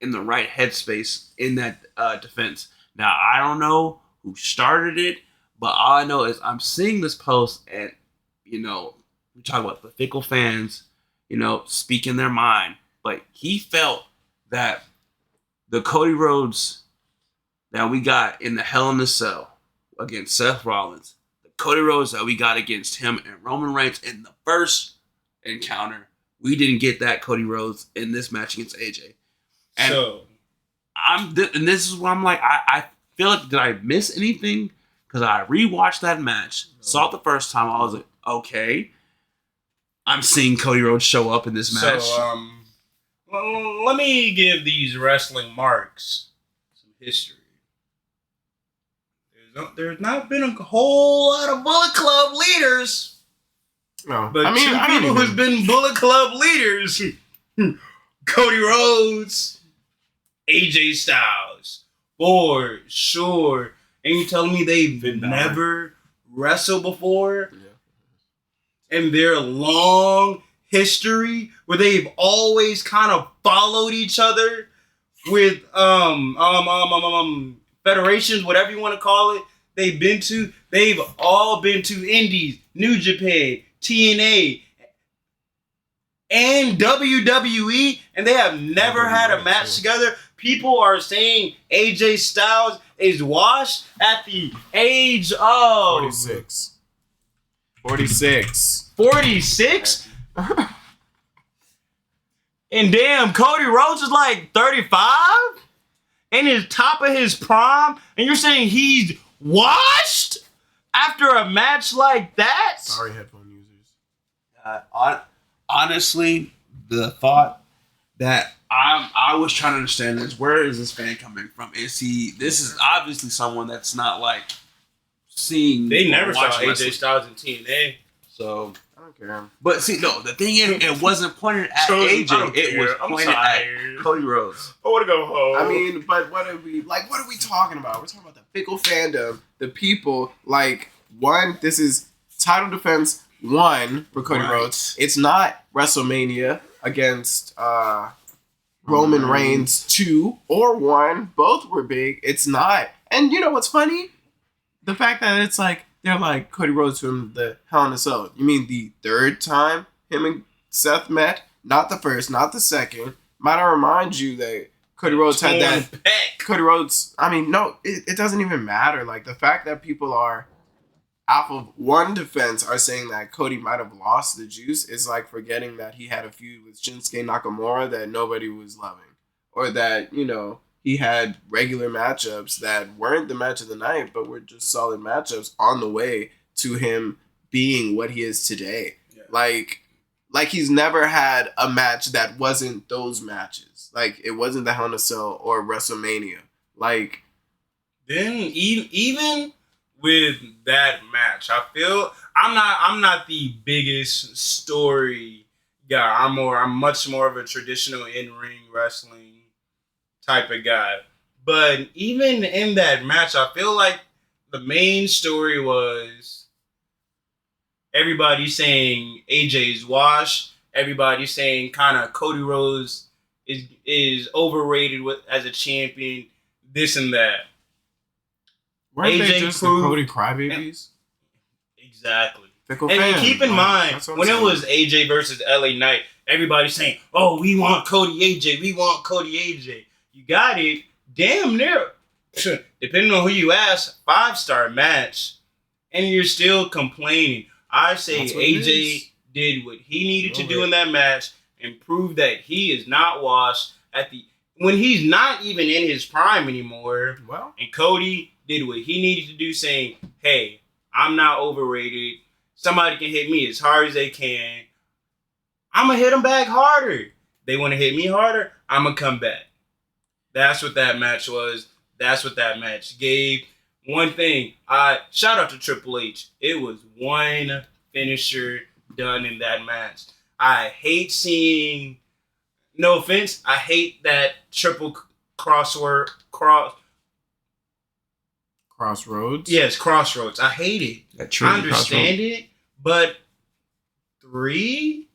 in the right headspace in that defense. Now, I don't know who started it, but all I know is I'm seeing this post, and we talk about the fickle fans, speaking their mind. But he felt that the Cody Rhodes that we got in the Hell in the Cell against Seth Rollins, the Cody Rhodes that we got against him and Roman Reigns in the first encounter, we didn't get that Cody Rhodes in this match against AJ. And So and this is where I'm like, I feel like, did I miss anything? Because I rewatched that match, saw it the first time, I was like, okay, I'm seeing Cody Rhodes show up in this match. So, well, let me give these wrestling marks some history. There's not been a whole lot of Bullet Club leaders. No, But two people who's been Bullet Club leaders, Cody Rhodes, AJ Styles, for sure. And you telling me they've never wrestled before? Yeah. And their long history where they've always kind of followed each other with federations, whatever you want to call it. They've all been to Indies, New Japan, TNA, and WWE, and they have never had a match together. People are saying AJ Styles is washed at the age of 46. 46. 46? And damn, Cody Rhodes is like 35? In his top of his prime? And you're saying he's washed after a match like that? Sorry, headphone users. Honestly, the thought that I was trying to understand is, where is this fan coming from? This is obviously someone that's not like seeing. They never saw AJ Styles in TNA. So I don't care. But see, no, the thing is, it wasn't pointed at AJ. It was pointed at Cody Rhodes. I want to go home. I mean, but what are we talking about? We're talking about the fickle fandom, the people. Like, one, this is title defense 1 for Cody Rhodes. It's not WrestleMania against Roman Reigns 2 or 1. Both were big. It's not. And you know what's funny? The fact that it's like, they're like Cody Rhodes from the Hell in a Cell. You mean the third time him and Seth met? Not the first, not the second. Might I remind you that Cody Rhodes had that. Cody Rhodes, I mean, no, it doesn't even matter. Like, the fact that people are, off of one defense, are saying that Cody might have lost the juice is like forgetting that he had a feud with Shinsuke Nakamura that nobody was loving. Or that, you know, he had regular matchups that weren't the match of the night, but were just solid matchups on the way to him being what he is today. Yeah. Like he's never had a match that wasn't those matches. Like, it wasn't the Hell in a Cell or WrestleMania. Like, then even with that match, I feel I'm not the biggest story guy. I'm much more of a traditional in-ring wrestling type of guy. But even in that match, I feel like the main story was everybody saying AJ's washed. Everybody saying kind of Cody Rhodes is overrated as a champion. This and that. Weren't they just the Cody crybabies? Exactly. And keep in mind, when it was AJ versus LA Knight, everybody's saying, "Oh, we want Cody AJ. We want Cody AJ." You got it. Damn near, depending on who you ask, 5-star match, and you're still complaining. I say AJ did what he needed to do in that match and prove that he is not washed when he's not even in his prime anymore. Well, and Cody did what he needed to do, saying, "Hey, I'm not overrated. Somebody can hit me as hard as they can. I'm gonna hit them back harder. They want to hit me harder. I'm gonna come back." That's what that match was. That's what that match gave. One thing, shout out to Triple H. It was one finisher done in that match. I hate seeing, no offense, I hate that triple crossroads. Yes, crossroads. I hate it. I understand it, but 3?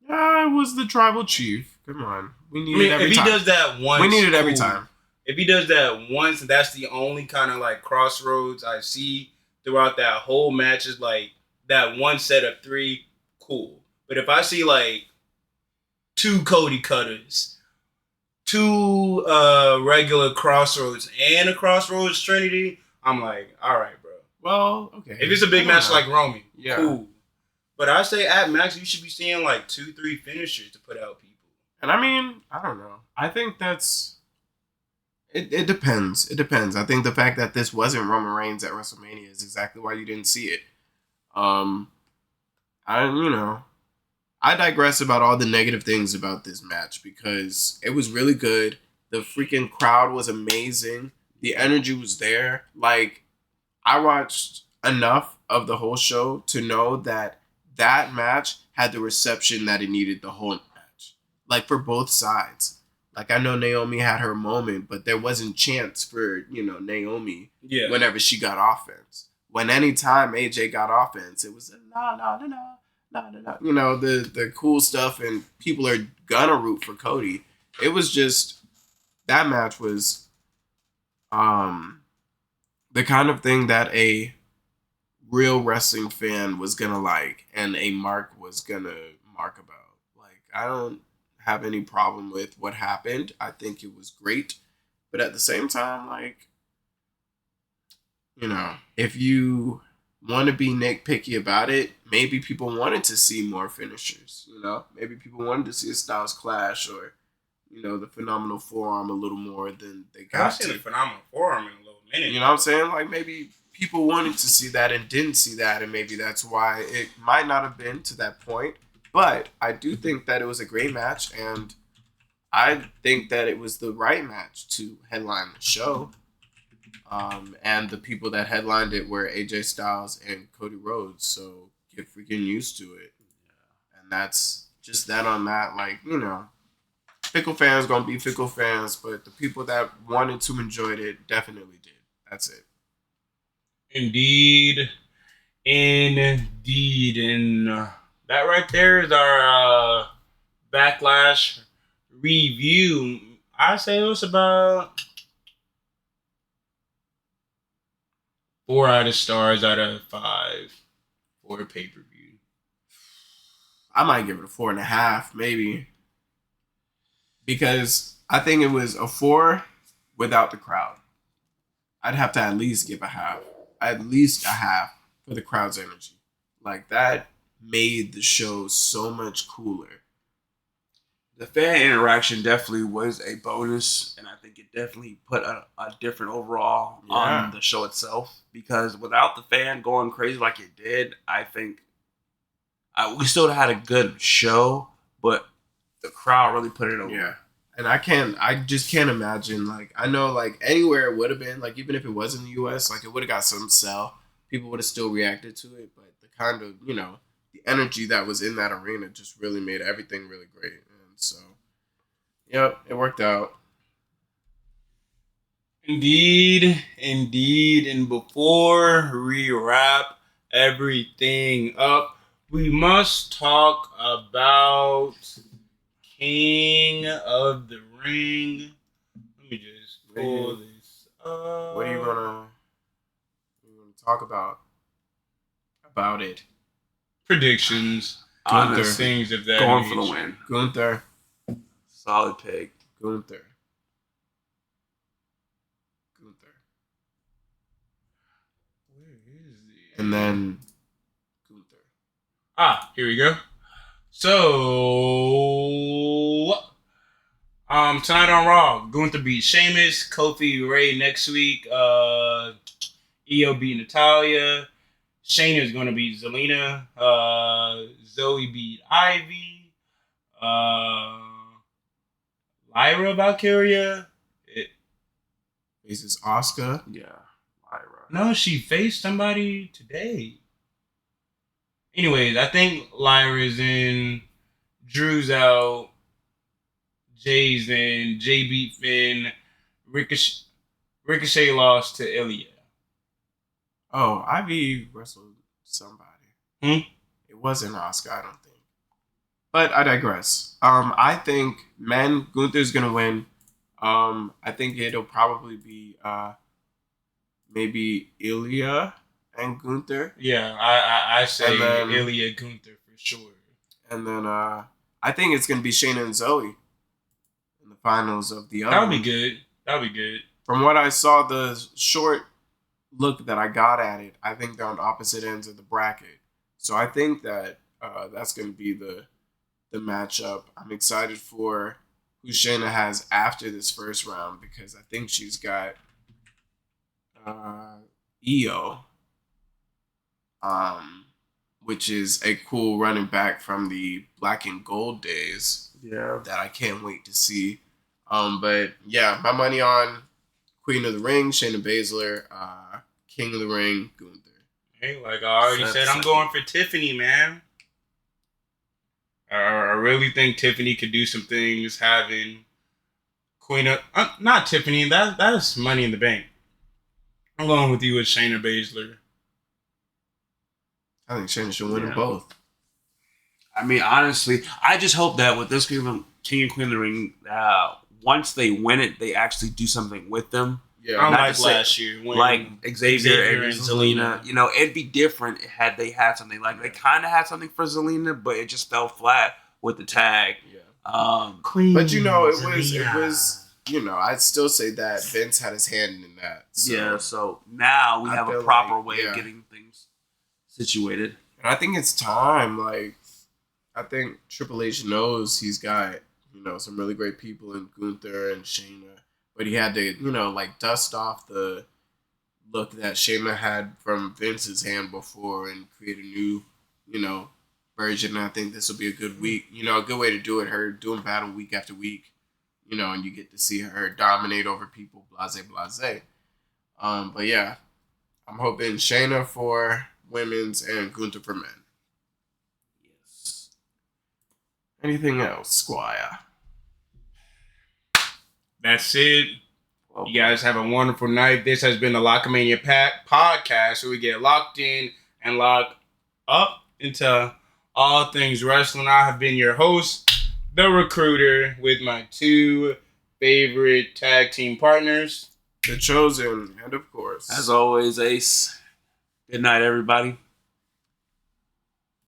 It was the tribal chief. Come on. We need it every time. If he does that once, we need it every time. If he does that once, and that's the only kind of like crossroads I see throughout that whole match, is like that one set of 3, cool. But if I see like 2 Cody cutters, 2 regular crossroads, and a crossroads Trinity, I'm like, all right, bro. Well, okay. If it's a big match like Roman, yeah, cool. But I say at max, you should be seeing like 2-3 finishers to put out people. And I mean, I don't know. I think that's It depends. It depends. I think the fact that this wasn't Roman Reigns at WrestleMania is exactly why you didn't see it. Um, I I digress about all the negative things about this match because it was really good. The freaking crowd was amazing. The energy was there. Like, I watched enough of the whole show to know that that match had the reception that it needed the whole match. Like, for both sides. Like, I know Naomi had her moment, but there wasn't chance for, Naomi Yeah. whenever she got offense. When any time AJ got offense, it was a no, no, no, no. No, no, no. The cool stuff, and people are gonna root for Cody. It was just that match was the kind of thing that a real wrestling fan was gonna like, and a mark was gonna mark about. Like, I don't have any problem with what happened. I think it was great, but at the same time, like, if you want to be nitpicky about it, maybe people wanted to see more finishers. Maybe people wanted to see a Styles Clash or the phenomenal forearm a little more than they got. I've seen a phenomenal forearm in a little minute. You know what I'm saying? Like, maybe people wanted to see that and didn't see that, and maybe that's why it might not have been to that point. But I do think that it was a great match, and I think that it was the right match to headline the show. And the people that headlined it were AJ Styles and Cody Rhodes, so get freaking used to it. And that's just that on that. Like, fickle fans gonna be fickle fans, but the people that wanted to enjoy it definitely did. That's it. Indeed. Indeed. And that right there is our Backlash review. I say it was about 4 out of stars out of 5 for a pay-per-view. I might give it a 4.5, maybe. Because I think it was a 4 without the crowd. I'd have to at least give a half. At least a half for the crowd's energy. Like, that made the show so much cooler. The fan interaction definitely was a bonus, and I think it definitely put a different overall on the show itself. Because without the fan going crazy like it did, I think we still had a good show, but the crowd really put it over. Yeah. And I just can't imagine, like, I know, like, anywhere it would have been, like, even if it was in the U.S., like, it would have got some sell. People would have still reacted to it, but the kind of, the energy that was in that arena just really made everything really great. And so, yep, it worked out. Indeed, indeed. And before we wrap everything up, we must talk about King of the Ring. Let me just pull this up. What are you gonna talk about it? Predictions. Honestly, things of that going nature. for the win. Gunther. Solid pick. Gunther. Where is it? And then Gunther. Here we go. So, tonight on Raw, Gunther beat Sheamus, Kofi Ray next week, Io beat Natalia, Shayna is going to beat Zelina, Zoe beat Ivy, Lyra Valkyria. Faces Asuka. Yeah, Lyra. No, she faced somebody today. Anyways, I think Lyra's in, Drew's out, Jay's in, Jay beat Finn, Ricochet lost to Ilya. Oh, Ivy wrestled somebody. Hmm? It wasn't Asuka, I don't think. But I digress. I think Gunther's gonna win. I think it'll probably be maybe Ilya and Gunther. Yeah, I say then, Ilya Gunther for sure. And then I think it's gonna be Shayna and Zoe in the finals of the other. That would be good. That would be good. From what I saw, the short look that I got at it, I think they're on opposite ends of the bracket. So I think that that's gonna be the matchup. I'm excited for who Shayna has after this first round because I think she's got EO, which is a cool running back from the Black and Gold days. Yeah. That I can't wait to see. But yeah, my money on Queen of the Ring, Shayna Baszler, King of the Ring, Gunther. Hey, like I already said, I'm going for Tiffany, man. I really think Tiffany could do some things having Queen of... not Tiffany, that's Money in the Bank. I'm going with you with Shayna Baszler. I think Shayna should win them both. I mean, honestly, I just hope that with this King and Queen of the Ring, once they win it, they actually do something with them. Yeah, unlike last year, when like Xavier and Zelina. Zelina. You know, it'd be different had they had something. Like they kind of had something for Zelina, but it just fell flat with the tag. Yeah. Queen but you know, it Zelina. was. You know, I'd still say that Vince had his hand in that. So. Yeah. So now we have a proper way of getting things situated. And I think it's time. Like, I think Triple H knows he's got some really great people in Gunther and Shayna. But he had to, like dust off the look that Shayna had from Vince's hand before and create a new, version. And I think this will be a good week, a good way to do it. Her doing battle week after week, and you get to see her dominate over people, blase. But yeah, I'm hoping Shayna for women's and Gunther for men. Yes. Anything else, Squire? That's it. You guys have a wonderful night. This has been the Loc-A-Mania podcast where we get locked in and locked up into all things wrestling. I have been your host, the Recruiter, with my two favorite tag team partners, The Chosen, and of course, as always, Ace. Good night, everybody.